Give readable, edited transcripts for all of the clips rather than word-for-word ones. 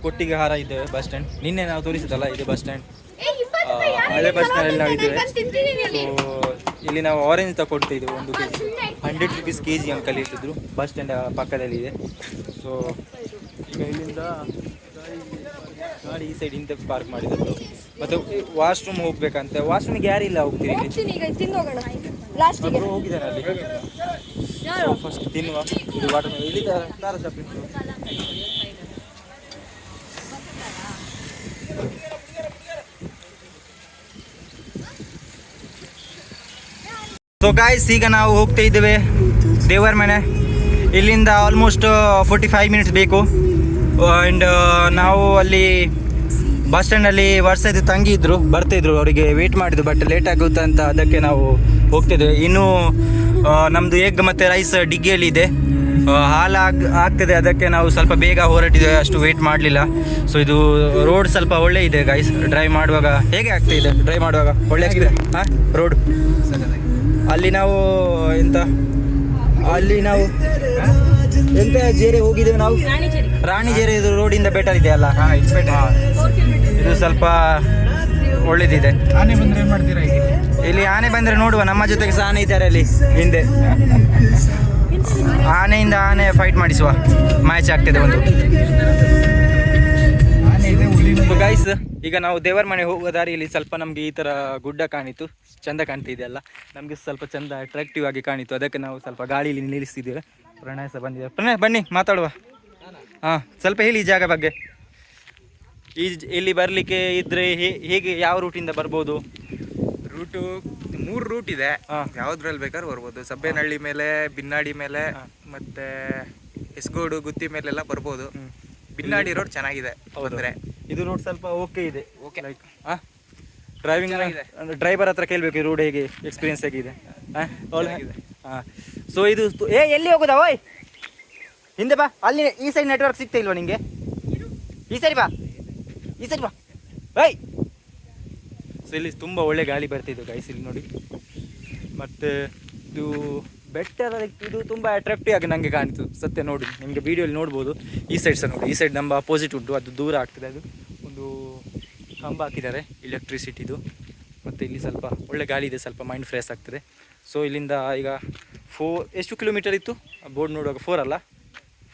ಕೊಟ್ಟಿಗೆ ಹಾರ ಇದ್ದೇವೆ ಬಸ್ ಸ್ಟ್ಯಾಂಡ್. ನಿನ್ನೆ ನಾವು ತೋರಿಸಿದಲ್ಲ ಇದು ಬಸ್ ಸ್ಟ್ಯಾಂಡ್, ಹಳೆ ಬಸ್ ಸ್ಟ್ಯಾಂಡಲ್ಲಿ ನಾವು ಇದ್ದೇವೆ. ಸೊ ಇಲ್ಲಿ ನಾವು ಆರೆಂಜ್ ತಗೊಡ್ತಿದ್ದೆವು 1 kg 100 rupees kg ಅಂಕಲ್ ಇಟ್ಟಿದ್ರು. ಬಸ್ ಸ್ಟ್ಯಾಂಡ್ ಪಕ್ಕದಲ್ಲಿ ಇದೆ. ಸೊ ಈಗ ಇಲ್ಲಿಂದ ಗಾಡಿ ಈ ಸೈಡ್ ಇಂದ ಪಾರ್ಕ್ ಮಾಡಿದ್ರು. ಮತ್ತು ವಾಶ್ರೂಮ್ ಹೋಗ್ಬೇಕಂತೆ. ವಾಶ್ರೂಮಿಗೆ ಯಾರಿಲ್ಲ ಹೋಗ್ತೀರಿ ಒಬ್ಬರು ಹೋಗಿದ್ದಾನೆ ಅಲ್ಲಿ. ಸೊ ಫಸ್ಟ್ ತಿನ್ನುವ. ಇದು ವಾಟರ್ ಇಲ್ಲಿ ಖಾರ ಶಾಪ್ ಇತ್ತು. ಸೊ ಗಾಯ್ಸ್, ಈಗ ನಾವು ಹೋಗ್ತಾ ಇದ್ದೇವೆ ದೇವರ ಮನೆ. ಇಲ್ಲಿಂದ ಆಲ್ಮೋಸ್ಟ್ 45 minutes ಬೇಕು. ಆ್ಯಂಡ್ ನಾವು ಅಲ್ಲಿ ಬಸ್ ಸ್ಟ್ಯಾಂಡಲ್ಲಿ ವರ್ಷದ ತಂಗಿ ಇದ್ದರು, ಬರ್ತಾಯಿದ್ರು. ಅವರಿಗೆ ವೇಟ್ ಮಾಡಿದ್ರು, ಬಟ್ ಲೇಟ್ ಆಗುತ್ತೆ ಅಂತ ಅದಕ್ಕೆ ನಾವು ಹೋಗ್ತಿದ್ದೇವೆ. ಇನ್ನೂ ನಮ್ಮದು ಎಗ್ ಮತ್ತು ರೈಸ್ ಡಿಗ್ಗಿಯಲ್ಲಿದೆ, ಹಾಲು ಆಗ್ತದೆ. ಅದಕ್ಕೆ ನಾವು ಸ್ವಲ್ಪ ಬೇಗ ಹೊರಟಿದ್ದೇವೆ, ಅಷ್ಟು ವೇಟ್ ಮಾಡಲಿಲ್ಲ. ಸೊ ಇದು ರೋಡ್ ಸ್ವಲ್ಪ ಒಳ್ಳೆ ಇದೆ ಗೈಸ್. ಡ್ರೈವ್ ಮಾಡುವಾಗ ಹೇಗೆ ಆಗ್ತಾಯಿದೆ? ಡ್ರೈವ್ ಮಾಡುವಾಗ ಒಳ್ಳೆ ಆಗಿದೆ ಹಾಂ ರೋಡ್. ಅಲ್ಲಿ ನಾವು ಎಂತ ಜೇರೆ ಹೋಗಿದ್ದೇವೆ ನಾವು, ರಾಣಿಜೇರೆ. ಇದು ರೋಡಿಂದ ಬೆಟರ್ ಇದೆ ಅಲ್ಲ? ಇದು ಸ್ವಲ್ಪ ಒಳ್ಳೇದಿದೆ. ಆನೆ ಬಂದ್ರೆ ಏನು ಮಾಡ್ತೀರಾ? ಇಲ್ಲಿ ಆನೆ ಬಂದರೆ ನೋಡುವ, ನಮ್ಮ ಜೊತೆಗೆ ಸಹ ಆನೆ ಇದ್ದಾರೆ ಅಲ್ಲಿ ಹಿಂದೆ. ಆನೆಯಿಂದ ಆನೆ ಫೈಟ್ ಮಾಡಿಸುವ ಮ್ಯಾಚ್ ಆಗ್ತಿದೆ ಒಂದು. ಗೈಸ್, ಈಗ ನಾವು ದೇವರ ಮನೆ ಹೋಗುವ ದಾರಿಯಲ್ಲಿ ಸ್ವಲ್ಪ ನಮಗೆ ಈ ಥರ ಗುಡ್ಡ ಕಾಣಿತು, ಚೆಂದ ಕಾಣ್ತಿದೆ ಅಲ್ಲ, ನಮಗೆ ಸ್ವಲ್ಪ ಚೆಂದ ಅಟ್ರಾಕ್ಟಿವ್ ಆಗಿ ಕಾಣಿತು. ಅದಕ್ಕೆ ನಾವು ಸ್ವಲ್ಪ ಗಾಳಿಯಲ್ಲಿ ನಿಲ್ಲಿಸ್ತಿದ್ದೇವೆ. ಪ್ರಣಯ ಸಹ ಬಂದಿದ್ದಾರೆ. ಪ್ರಣಯ ಬನ್ನಿ ಮಾತಾಡುವ. ಹಾಂ, ಸ್ವಲ್ಪ ಹೇಳಿ ಈ ಜಾಗ ಬಗ್ಗೆ. ಇಲ್ಲಿ ಬರಲಿಕ್ಕೆ ಇದ್ದರೆ ಹೇಗೆ, ಯಾವ ರೂಟಿಂದ ಬರ್ಬೋದು? ರೂಟು 3 ರೂಟ್ ಇದೆ. ಯಾವ್ದ್ರಲ್ಲಿ ಬೇಕಾದ್ರೂ ಬರ್ಬೋದು. ಸಬ್ಬೆನಹಳ್ಳಿ ಮೇಲೆ, ಬಿನ್ನಾಡಿ ಮೇಲೆ, ಮತ್ತೆ ಎಸ್ಗೋಡು ಗುತ್ತಿ ಮೇಲೆಲ್ಲ ಬರ್ಬೋದು. ಬಿನ್ನಾಡಿ ರೋಡ್ ಚೆನ್ನಾಗಿದೆ ಅಂದರೆ. ಇದು ರೋಡ್ ಸ್ವಲ್ಪ ಓಕೆ ಇದೆ. ಓಕೆ ಲೈಕ್ ಡ್ರೈವಿಂಗ್ ಅಂದರೆ ಡ್ರೈವರ್ ಹತ್ರ ಕೇಳಬೇಕು ಈ ರೋಡ್ ಹೇಗೆ, ಎಕ್ಸ್ಪೀರಿಯನ್ಸ್ ಹೇಗಿದೆ. ಹಾಂ, ಸೊ ಇದು ಎಲ್ಲಿ ಹೋಗೋದಾ? ಓಯ್ ಹಿಂದೆ ಬಾ, ಅಲ್ಲಿ ಈ ಸೈಡ್ ನೆಟ್ವರ್ಕ್ ಸಿಗ್ತಾ ಇಲ್ವಾ ನಿಮಗೆ? ಈ ಸೈಡ್ ಬಾ, ಈ ಸೈಡ್ ಬಾ. ಓಯ್, ಸೊ ಇಲ್ಲಿ ತುಂಬ ಒಳ್ಳೆ ಗಾಳಿ ಬರ್ತಿದ್ದು ಗೈಸ್, ಇಲ್ಲಿ ನೋಡಿ. ಮತ್ತು ಇದು ಬೆಟ್ಟರ್, ಇದು ತುಂಬ ಅಟ್ರಾಕ್ಟಿವ್ ಆಗಿ ನನಗೆ ಕಾಣಿತು ಸತ್ಯ. ನೋಡಿ, ನಿಮಗೆ ವೀಡಿಯೋಲಿ ನೋಡ್ಬೋದು. ಈ ಸೈಡ್ ಸಹ ನೋಡಿ, ಈ ಸೈಡ್ ನಮ್ಮ ಅಪೋಸಿಟ್ ಉಂಟು, ಅದು ದೂರ ಆಗ್ತದೆ. ಅದು ಒಂದು ಕಂಬ ಹಾಕಿದ್ದಾರೆ ಎಲೆಕ್ಟ್ರಿಸಿಟಿದು. ಮತ್ತು ಇಲ್ಲಿ ಸ್ವಲ್ಪ ಒಳ್ಳೆ ಗಾಳಿ ಇದೆ, ಸ್ವಲ್ಪ ಮೈಂಡ್ ಫ್ರೆಶ್ ಆಗ್ತದೆ. ಸೊ ಇಲ್ಲಿಂದ ಈಗ 4 ಎಷ್ಟು ಕಿಲೋಮೀಟರ್ ಇತ್ತು ಬೋರ್ಡ್ ನೋಡುವಾಗ? 4 ಅಲ್ಲ,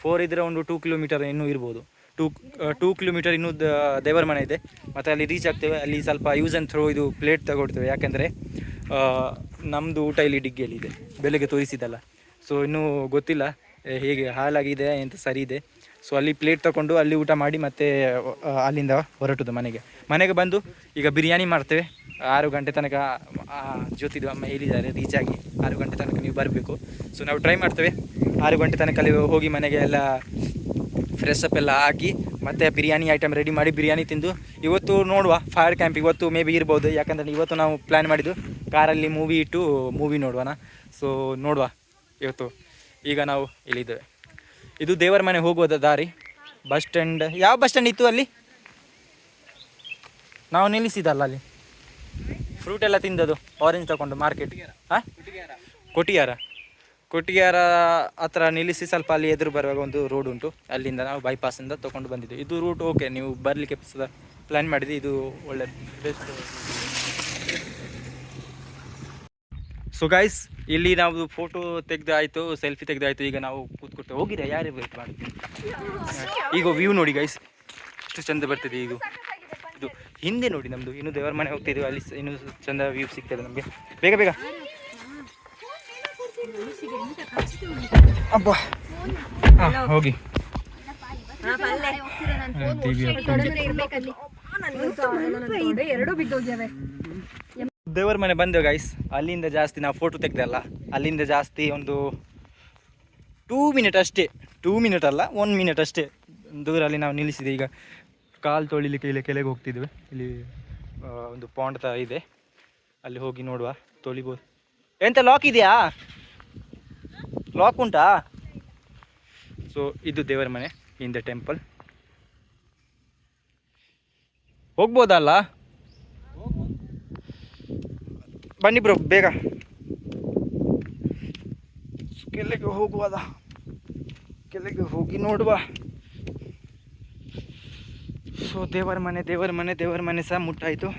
4 ಇದ್ದರೆ ಒಂದು 2 ಕಿಲೋಮೀಟರ್ ಇನ್ನೂ ಇರ್ಬೋದು. 2 ಕಿಲೋಮೀಟರ್ ಇನ್ನೂ ದೇವರ ಮನೆ ಇದೆ. ಮತ್ತು ಅಲ್ಲಿ ರೀಚ್ ಆಗ್ತೇವೆ. ಅಲ್ಲಿ ಸ್ವಲ್ಪ ಯೂಸ್ ಆ್ಯಂಡ್ ಥ್ರೋ ಇದು ಪ್ಲೇಟ್ ತಗೊಳ್ತೇವೆ, ಯಾಕೆಂದರೆ ನಮ್ಮದು ಊಟ ಇಲ್ಲಿ ಡಿಗ್ಗಿಯಲ್ಲಿದೆ, ಬೆಳಗ್ಗೆ ತೋರಿಸಿದ್ದಲ್ಲ. ಸೊ ಇನ್ನೂ ಗೊತ್ತಿಲ್ಲ ಹೇಗೆ ಹಾಲಾಗಿದೆ ಎಂತ ಸರಿ ಇದೆ. ಸೊ ಅಲ್ಲಿ ಪ್ಲೇಟ್ ತಗೊಂಡು ಅಲ್ಲಿ ಊಟ ಮಾಡಿ ಮತ್ತೆ ಅಲ್ಲಿಂದ ಹೊರಟುದು ಮನೆಗೆ ಬಂದು ಈಗ ಬಿರಿಯಾನಿ ಮಾಡ್ತೇವೆ. 6 ಗಂಟೆ ತನಕ ಜ್ಯೋತಿದು ಅಮ್ಮ ಹೇಳಿದ್ದಾರೆ, ರೀಚ್ ಆಗಿ 6 ಗಂಟೆ ತನಕ ನೀವು ಬರಬೇಕು. ಸೊ ನಾವು ಟ್ರೈ ಮಾಡ್ತೇವೆ 6 ಗಂಟೆ ತನಕ ಅಲ್ಲಿ ಹೋಗಿ ಮನೆಗೆ ಎಲ್ಲ ಫ್ರೆಶ್ ಅಪ್ ಎಲ್ಲ ಆಗಿ ಮತ್ತು ಬಿರಿಯಾನಿ ಐಟಮ್ ರೆಡಿ ಮಾಡಿ ಬಿರಿಯಾನಿ ತಿಂದು ಇವತ್ತು ನೋಡುವ ಫೈರ್ ಕ್ಯಾಂಪ್. ಇವತ್ತು ಮೇ ಬಿ ಇರ್ಬೋದು, ಯಾಕಂದರೆ ಇವತ್ತು ನಾವು ಪ್ಲ್ಯಾನ್ ಮಾಡಿದ್ದು ಕಾರಲ್ಲಿ ಮೂವಿ ಇಟ್ಟು ಮೂವಿ ನೋಡುವನ. ಸೊ ನೋಡುವ ಇವತ್ತು. ಈಗ ನಾವು ಇಲ್ಲಿದ್ದೇವೆ. ಇದು ದೇವರ ಮನೆ ಹೋಗುವ ದಾರಿ. ಬಸ್ ಸ್ಟ್ಯಾಂಡ್, ಯಾವ ಬಸ್ ಸ್ಟ್ಯಾಂಡ್ ಇತ್ತು ಅಲ್ಲಿ ನಾವು ನಿಲ್ಲಿಸಿದಲ್ಲ? ಅಲ್ಲಿ ಫ್ರೂಟ್ ಎಲ್ಲ ತಿಂದದು, ಆರೆಂಜ್ ತಗೊಂಡು ಮಾರ್ಕೆಟ್. ಹಾಂ, ಕೊಟ್ಟಿಗೆರ ಹತ್ರ ನಿಲ್ಲಿಸಿ ಸ್ವಲ್ಪ ಅಲ್ಲಿ ಎದುರು ಬರುವಾಗ ಒಂದು ರೋಡ್ ಉಂಟು, ಅಲ್ಲಿಂದ ನಾವು ಬೈಪಾಸಿಂದ ತೊಗೊಂಡು ಬಂದಿದ್ದು. ಇದು ರೂಟ್ ಓಕೆ, ನೀವು ಬರಲಿಕ್ಕೆ ಪ್ಲ್ಯಾನ್ ಮಾಡಿದ್ದು, ಇದು ಒಳ್ಳೆ ಬೆಸ್ಟ್. ಸೊ ಗೈಸ್, ಇಲ್ಲಿ ನಾವು ಫೋಟೋ ತೆಗೆದಾಯಿತು, ಸೆಲ್ಫಿ ತೆಗೆದಾಯಿತು. ಈಗ ನಾವು ಕೂತ್ಕೊಟ್ಟು ಹೋಗಿದೆ, ಯಾರೇ ವೇಟ್ ಮಾಡಿ. ಈಗ ವ್ಯೂ ನೋಡಿ ಗೈಸ್, ಎಷ್ಟು ಚಂದ ಬರ್ತಿದೆ. ಈಗ ಇದು ಹಿಂದೆ ನೋಡಿ ನಮ್ಮದು, ಇನ್ನೂ ದೇವರ ಮನೆ ಹೋಗ್ತಿದ್ದೀವಿ, ಅಲ್ಲಿ ಇನ್ನೂ ಚಂದ ವ್ಯೂ ಸಿಗ್ತದೆ ನಮಗೆ. ಬೇಗ ಬೇಗ ಅಬ್ಬಾ, ಹೋಗಿ ದೇವರ ಮನೆ ಬಂದೆವು ಗೈಸ್. ಅಲ್ಲಿಂದ ಜಾಸ್ತಿ ನಾವು ಫೋಟೋ ತೆಗ್ದಲ್ಲ, ಅಲ್ಲಿಂದ ಜಾಸ್ತಿ ಒಂದು 2 ಮಿನಿಟ್ ಅಷ್ಟೇ, 2 ಮಿನಿಟ್ ಅಲ್ಲ 1 ಮಿನಿಟ್ ಅಷ್ಟೇ ದೂರಲ್ಲಿ ನಾವು ನಿಲ್ಲಿಸಿದೆ. ಈಗ ಕಾಲು ತೊಳಿಲಿಕ್ಕೆ ಇಲ್ಲಿ ಕೆಳಗೆ ಹೋಗ್ತಿದ್ವಿ. ಇಲ್ಲಿ ಒಂದು ಪಾಂಡ್ ಥರ ಇದೆ, ಅಲ್ಲಿ ಹೋಗಿ ನೋಡುವ, ತೊಳಿಬೋದು. ಎಂತ ಲಾಕ್ ಇದೆಯಾ? ಲಾಕ್ ಉಂಟಾ? ಸೊ ಇದು ದೇವರ ಮನೆ ಹಿಂದೆ ಟೆಂಪಲ್. ಹೋಗ್ಬೋದಲ್ಲ? ಬನ್ನಿ ಬ್ರೋ, ಬೇಗ ಕೆಳಗೆ ಹೋಗುವದ, ಕೆಳಗೆ ಹೋಗಿ ನೋಡುವ. ಸೊ ದೇವರ ಮನೆ ಸಹ ಮುಟ್ಟಾಯಿತು.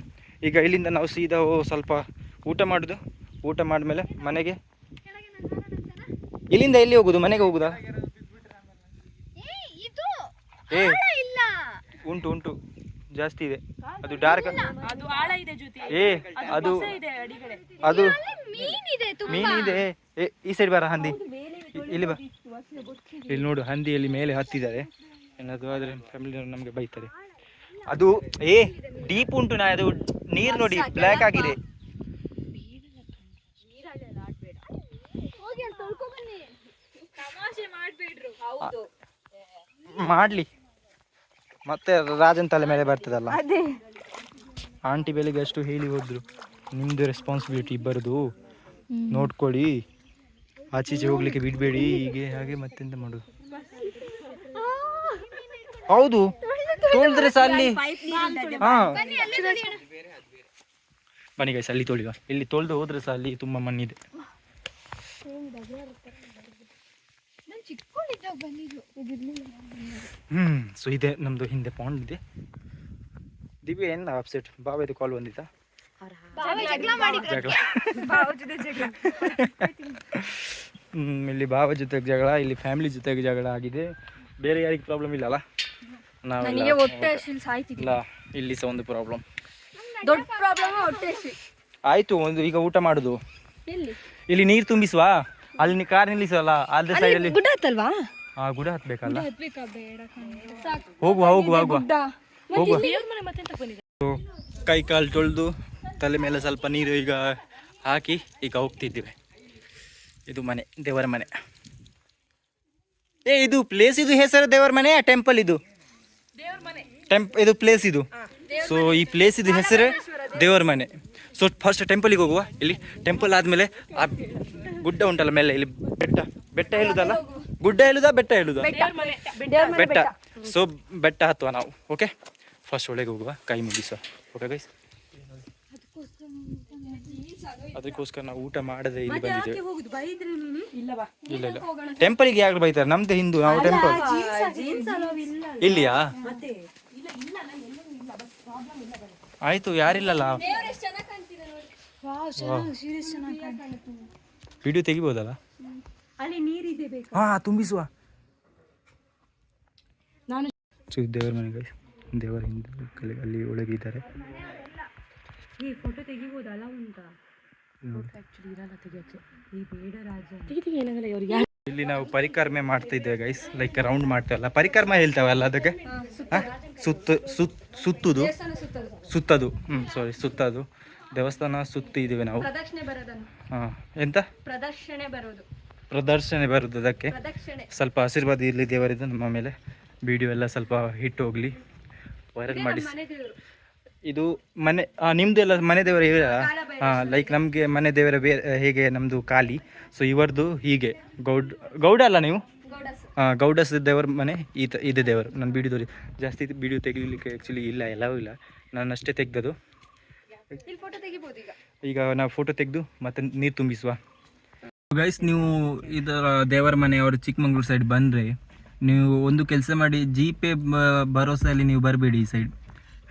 ಈಗ ಇಲ್ಲಿಂದ ನಾವು ಸೀದಾ ಸ್ವಲ್ಪ ಊಟ ಮಾಡೋದು. ಊಟ ಮಾಡಿದ್ಮೇಲೆ ಮನೆಗೆ. ಇಲ್ಲಿಂದ ಎಲ್ಲಿ ಹೋಗುದು? ಮನೆಗೆ ಹೋಗುದಾ? ಏ ಉಂಟು ಜಾಸ್ತಿ ಇದೆ. ಅದು ಡಾರ್ಕ್. ಏ ಅದು ಮೀನಿದೆ. ಈ ಸೈಡ್ ಬರ ಹಂದಿ. ಇಲ್ಲಿ ಬಾ. ಇಲ್ಲಿ ನೋಡು, ಹಂದಿಯಲ್ಲಿ ಮೇಲೆ ಹತ್ತಿದ್ದಾರೆ. ಏನಾದ್ರು ಆದರೆ ಫ್ಯಾಮಿಲಿ ನಮಗೆ ಬೈತಾರೆ. ಅದು ಡೀಪ್ ಉಂಟು. ಅದು ನೀರು ನೋಡಿ ಬ್ಲ್ಯಾಕ್ ಆಗಿದೆ. ಮಾಡ್ಲಿ ಮತ್ತೆ ರಾಜನ್ ತಲೆ ಮೇಲೆ ಬರ್ತದಲ್ಲ. ಆಂಟಿ ಬೆಳಿಗ್ಗೆ ಅಷ್ಟು ಹೇಳಿ ಹೋದ್ರು, ನಿಮ್ದು ರೆಸ್ಪಾನ್ಸಿಬಿಲಿಟಿ ಇಬ್ಬರದು, ನೋಡ್ಕೊಳ್ಳಿ, ಆಚೀಚೆ ಹೋಗ್ಲಿಕ್ಕೆ ಬಿಡಬೇಡಿ, ಹೀಗೆ ಹಾಗೆ ಮತ್ತೆಂತ ಮಾಡೋದು. ಹೌದು, ತೊಳೆದ್ರೆ ಸಹ ಅಲ್ಲಿ. ಹಾ ಬನ್ನಿ ಗೈಸ್, ಅಲ್ಲಿ ತೊಳಿವ. ಇಲ್ಲಿ ತೊಳೆದು ಹೋದ್ರೆ ಸಹ ಅಲ್ಲಿ ತುಂಬ ಮಣ್ಣಿದೆ. ಸೊ ಇದೆ ನಮ್ದು ಹಿಂದೆ ಪಾಂಡ್ ಇದೆ. ದಿವ್ಯ ಏನ ಅಪ್ಸೆಟ್? ಬಾಬಾಯ್ದು ಕಾಲ್ ಬಂದಿತ್ತಾ? ಜಗಳ. ಇಲ್ಲಿ ಬಾಬಾ ಜೊತೆಗೆ ಜಗಳ, ಇಲ್ಲಿ ಫ್ಯಾಮಿಲಿ ಜೊತೆಗೆ ಜಗಳ ಆಗಿದೆ. ಬೇರೆ ಯಾರಿಗೆ ಪ್ರಾಬ್ಲಮ್ ಇಲ್ಲ ಅಲ್ಲ? ಇಲ್ಲ, ಇಲ್ಲಿ ಸಹ ಒಂದು ಪ್ರಾಬ್ಲಮ್. ದೊಡ್ಡ ಪ್ರಾಬ್ಲಮ್ ಹೊಟ್ಟೆ. ಆಯ್ತು, ಒಂದು ಈಗ ಊಟ ಮಾಡುದು. ಇಲ್ಲಿ ನೀರು ತುಂಬಿಸುವ. ಅಲ್ಲಿ ಕಾರ್ ನಿಲ್ಲಿಸಲ್ಲ, ಅದ್ರ ಸೈಡಲ್ಲಿ ಗುಡ್ಡ ಹತ್ತಲ್ವಾ? ಹಾ, ಗುಡ್ಡ ಹತ್ಬೇಕಲ್ಲ. ಹೋಗುವ ಹೋಗುವ ಹೋಗುವ ಹೋಗುವ. ಕೈ ಕಾಲು ತೊಳೆದು ತಲೆ ಮೇಲೆ ಸ್ವಲ್ಪ ನೀರು ಈಗ ಹಾಕಿ ಈಗ ಹೋಗ್ತಿದ್ದೀವಿ. ಇದು ಮನೆ, ದೇವರ ಮನೆ. ಇದು ಪ್ಲೇಸ್, ಇದು ಹೆಸರು ದೇವರ ಮನೆ, ಟೆಂಪಲ್ ಇದು? ಇದು ಪ್ಲೇಸ್ ಇದು. ಸೊ ಈ ಪ್ಲೇಸ್ ಇದು ಹೆಸರು ದೇವರ ಮನೆ. ಸೊ ಫಸ್ಟ್ ಟೆಂಪಲಿಗೆ ಹೋಗುವ. ಇಲ್ಲಿ ಟೆಂಪಲ್ ಆದಮೇಲೆ ಆ ಗುಡ್ಡ ಉಂಟಲ್ಲ ಮೇಲೆ, ಇಲ್ಲಿ ಬೆಟ್ಟ ಹೇಳುದಲ್ಲ, ಗುಡ್ಡ ಹೇಳುದ ಬೆಟ್ಟ ಹೇಳುದ? ಬೆಟ್ಟ. ಸೊ ಬೆಟ್ಟ ಹತ್ತುವ ನಾವು. ಓಕೆ, ಫಸ್ಟ್ ಒಳಗೆ ಹೋಗುವ, ಕೈ ಮುಗಿಸುವ. ಓಕೆ ಗೈಸ್, ಅದಕ್ಕೋಸ್ಕರ ನಾವು ಊಟ ಮಾಡದೆ ಇಲ್ಲಿ ಬಂದಿದ್ದೇವೆ. ಇಲ್ಲ ಇಲ್ಲ, ಟೆಂಪಲ್ಗೆ ಯಾರು ಬೈತಾರೆ? ನಮ್ದು ಹಿಂದೂ, ನಾವು ಟೆಂಪಲ್. ಇಲ್ಲಿಯಾ? ಆಯ್ತು, ಯಾರಿಲ್ಲಲ್ಲ. ವಿಡಿಯೋ ತೆಗಿಬೋದಲ್ಲ? ಹಾ, ತುಂಬಿಸುವ. ದೇವರ ಮನೆಗೆ, ದೇವರ ಹಿಂದೆ ಅಲ್ಲಿ ಒಳಗಿದ್ದಾರೆ. ಇಲ್ಲಿ ನಾವು ಪರಿಕರ್ಮೆ ಮಾಡ್ತಾ ಇದ್ದೇವೆ ಗೈಸ್. ಲೈಕ್ ರೌಂಡ್ ಮಾಡ್ತೇವಲ್ಲ, ಪರಿಕರ್ಮ ಹೇಳ್ತೇವಲ್ಲ ಅದಕ್ಕೆ. ಸುತ್ತುದು, ಸುತ್ತದು ದೇವಸ್ಥಾನ ಸುತ್ತಿದ್ದೀವಿ ನಾವು. ಹಾ, ಎಂತ ಪ್ರದರ್ಶನೆ ಬರುದು. ಅದಕ್ಕೆ ಸ್ವಲ್ಪ ಆಶೀರ್ವಾದ ಇರಲಿ ದೇವರಿದ್ದು ನಮ್ಮ ಮೇಲೆ. ವಿಡಿಯೋ ಎಲ್ಲ ಸ್ವಲ್ಪ ಹಿಟ್ ಹೋಗ್ಲಿ, ವೈರಲ್ ಮಾಡಿ. ಇದು ಮನೆ, ನಿಮ್ದು ಎಲ್ಲ ಮನೆ ದೇವರ ಇದೆ. ಲೈಕ್ ನಮಗೆ ಮನೆ ದೇವರ ಹೇಗೆ ನಮ್ಮದು ಕಾಲಿ. ಸೊ ಇವರದು ಹೀಗೆ ಗೌಡ ಅಲ್ಲ ನೀವು? ಗೌಡಸ್ ದೇವರ ಮನೆ ಇದೆ ದೇವರು. ನಾನು ವಿಡಿಯೋದಲ್ಲಿ ಜಾಸ್ತಿ ವಿಡಿಯೋ ತೆಗಿಲಿಕ್ಕೆ ಆ್ಯಕ್ಚುಲಿ ಇಲ್ಲ, ಎಲ್ಲವೂ ಇಲ್ಲ, ನಾನು ಅಷ್ಟೇ ತೆಗ್ದದು. ಈಗ ನಾವು ಫೋಟೋ ತೆಗೆದು ಮತ್ತೆ ನೀರು ತುಂಬಿಸುವ. ಗೈಸ್, ನೀವು ಇದರ ದೇವರ ಮನೆ ಅವರು ಚಿಕ್ಕಮಂಗ್ಳೂರು ಸೈಡ್ ಬಂದರೆ ನೀವು ಒಂದು ಕೆಲಸ ಮಾಡಿ, ಜಿಪೇ ಭರೋಸೆಯಲ್ಲಿ ನೀವು ಬರಬೇಡಿ ಈ ಸೈಡ್.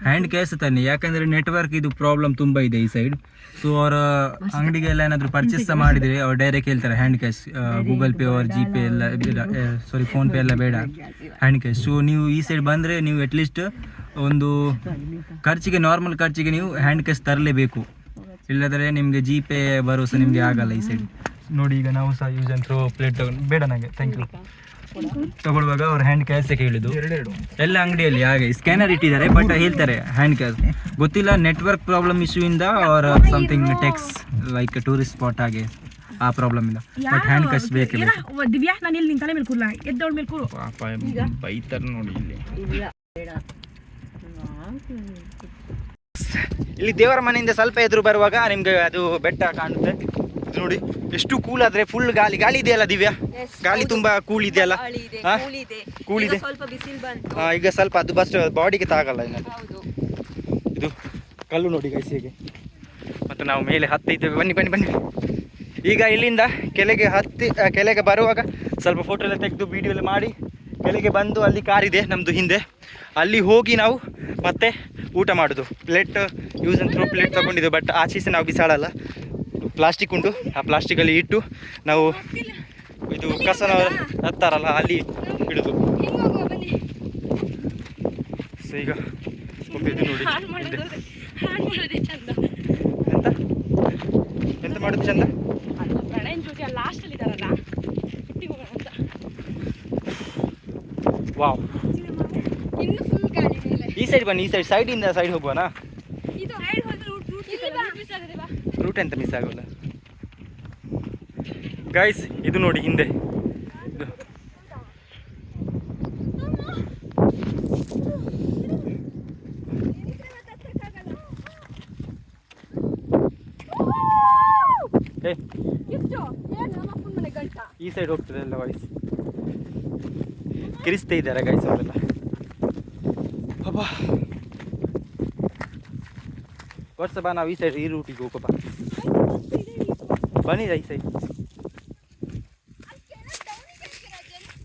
ಹ್ಯಾಂಡ್ ಕ್ಯಾಶ್ ತನ್ನಿ, ಯಾಕಂದರೆ ನೆಟ್ವರ್ಕ್ ಇದು ಪ್ರಾಬ್ಲಮ್ ತುಂಬ ಇದೆ ಈ ಸೈಡ್. ಸೊ ಅವರ ಅಂಗಡಿಗೆಲ್ಲ ಏನಾದರೂ ಪರ್ಚೇಸ್ ಮಾಡಿದರೆ ಅವ್ರು ಡೈರೆಕ್ಟ್ ಹೇಳ್ತಾರೆ ಹ್ಯಾಂಡ್ ಕ್ಯಾಶ್, ಗೂಗಲ್ ಪೇ ಅವ್ರ ಜಿಪೇ ಎಲ್ಲ ಬೇಡ, ಫೋನ್ಪೇ ಎಲ್ಲ ಬೇಡ, ಹ್ಯಾಂಡ್ ಕ್ಯಾಶ್. ಸೊ ನೀವು ಈ ಸೈಡ್ ಬಂದರೆ ನೀವು ಅಟ್ಲೀಸ್ಟ್ ಒಂದು ಖರ್ಚಿಗೆ, ನಾರ್ಮಲ್ ಖರ್ಚಿಗೆ ನೀವು ಹ್ಯಾಂಡ್ ಕ್ಯಾಶ್ ತರಲೇಬೇಕು. ಇಲ್ಲದ್ರೆ ನಿಮಗೆ ಜಿಪೇ ಭರೋಸೆ ನಿಮಗೆ ಆಗಲ್ಲ ಈ ಸೈಡ್. ನೋಡಿ, ಈಗ ನಾವು ಸಹ ಯೂಸ್ ಆ್ಯಂಡ್ ಥ್ರೋ ಪ್ಲೇಟ್ ತಗೊಂಡು, ಬೇಡ ನನಗೆ ಥ್ಯಾಂಕ್ ಯು ತಗೊಳ್ಳುವಾಗ ಅವ್ರು ಹ್ಯಾಂಡ್ ಕ್ಯಾಶ್ ಕೇಳಿದ್ದು. ಎಲ್ಲ ಅಂಗಡಿಯಲ್ಲಿ ಹಾಗೆ ಸ್ಕ್ಯಾನರ್ ಇಟ್ಟಿದ್ದಾರೆ, ಬಟ್ ಹೇಳ್ತಾರೆ ಹ್ಯಾಂಡ್ ಕ್ಯಾಶ್. ಗೊತ್ತಿಲ್ಲ, ನೆಟ್ವರ್ಕ್ ಪ್ರಾಬ್ಲಮ್ ಇಶ್ಯೂ ಇಂದ ಅವರ something text like tourist spot ಹಾಗೆ ಆ ಪ್ರಾಬ್ಲಮ್ ಇಂದ. ಬಟ್ ಹ್ಯಾಂಡ್ ಕ್ಯಾಶ್ ಬೇಕೇ ಬೇಕು. ದಿವ್ಯಾ, ನಾನು ಇಲ್ಲಿ ನಿನ್ನ ತಲೆ ಮೇಲೆ ಕೂರ್ಲ, ಎದ್ದವಳ ಮೇಲೆ ಕೂರು. ಪಾಪ ಬೈತಾರೆ ನೋಡಿ ಇಲ್ಲಿ. ಇಲ್ಲಿ ದೇವರ ಮನೆಯಿಂದ ಸ್ವಲ್ಪ ಎದುರು ಬರುವಾಗ ನಿಮ್ಗೆ ಅದು ಬೆಟ್ಟ ಕಾಣುತ್ತೆ. ನೋಡಿ ಎಷ್ಟು ಕೂಲ್ ಆದ್ರೆ, ಫುಲ್ ಗಾಳಿ ಇದೆಯಲ್ಲ ದಿವ್ಯಾ? ಗಾಳಿ ತುಂಬಾ ಕೂಲ್ ಇದೆಯಲ್ಲ? ಕೂಲ್ ಇದೆ. ಈಗ ಸ್ವಲ್ಪ ಅದು ಬಸ್ ಬಾಡಿಗೆ ತಾಗಲ್ಲ ಇನ್ನದು. ಇದು ಕಲ್ಲು ನೋಡಿ ಗೈಸ್ ಹೇಗೆ. ಮತ್ತು ನಾವು ಮೇಲೆ ಹತ್ತಿದ್ದೇವೆ. ಬನ್ನಿ. ಈಗ ಇಲ್ಲಿಂದ ಕೆಳಗೆ ಬರುವಾಗ ಸ್ವಲ್ಪ ಫೋಟೋ ಎಲ್ಲ ತೆಗೆದು ವಿಡಿಯೋ ಎಲ್ಲ ಮಾಡಿ ಕೆಳಗೆ ಬಂದು, ಅಲ್ಲಿ ಕಾರ್ ಇದೆ ನಮ್ಮದು ಹಿಂದೆ, ಅಲ್ಲಿ ಹೋಗಿ ನಾವು ಮತ್ತೆ ಊಟ ಮಾಡೋದು. Plate use and throw plate ತೊಗೊಂಡಿದ್ದು, ಬಟ್ ಆಚೀಸೆ ನಾವು ಬಿಸಾಡಲ್ಲ. ಪ್ಲಾಸ್ಟಿಕ್ ಉಂಟು, ಆ ಪ್ಲಾಸ್ಟಿಕಲ್ಲಿ ಇಟ್ಟು ನಾವು ಇದು ಕಸನ ಹತ್ತಾರಲ್ಲ ಅಲ್ಲಿ ಇಡೋದು. ಸೊ ಈಗ ಇದು ನೋಡಿ ಎಂತ ಮಾಡೋದು ಚಂದ. ವಾವ್, ಈ ಸೈಡ್ ಬನ್ನಿ, ಈ ಸೈಡಿಂದ ಸೈಡ್ ಹೋಗುವನಾ? ರೂಟ್ ಎಂತ ಮಿಸ್ ಆಗೋಲ್ಲ ಗೈಸ್. ಇದು ನೋಡಿ ಹಿಂದೆ ಇದು. ಈ ಸೈಡ್ ಹೋಗ್ತದೆ ಎಲ್ಲ ವಾಯ್ಸ್ ಕಿರಿಸ್ತಾ ಇದ್ದಾರೆ ಗೈಸ್ ಅವರೆಲ್ಲ. ಅಬ್ಬಾ ವರ್ಷ ಬಾ, ನಾವು ಈ ಸೈಡ್ ಈ ರೂಟಿಗೆ ಹೋಗಪ್ಪ. ಬನ್ನಿ ಈ ಸೈಡ್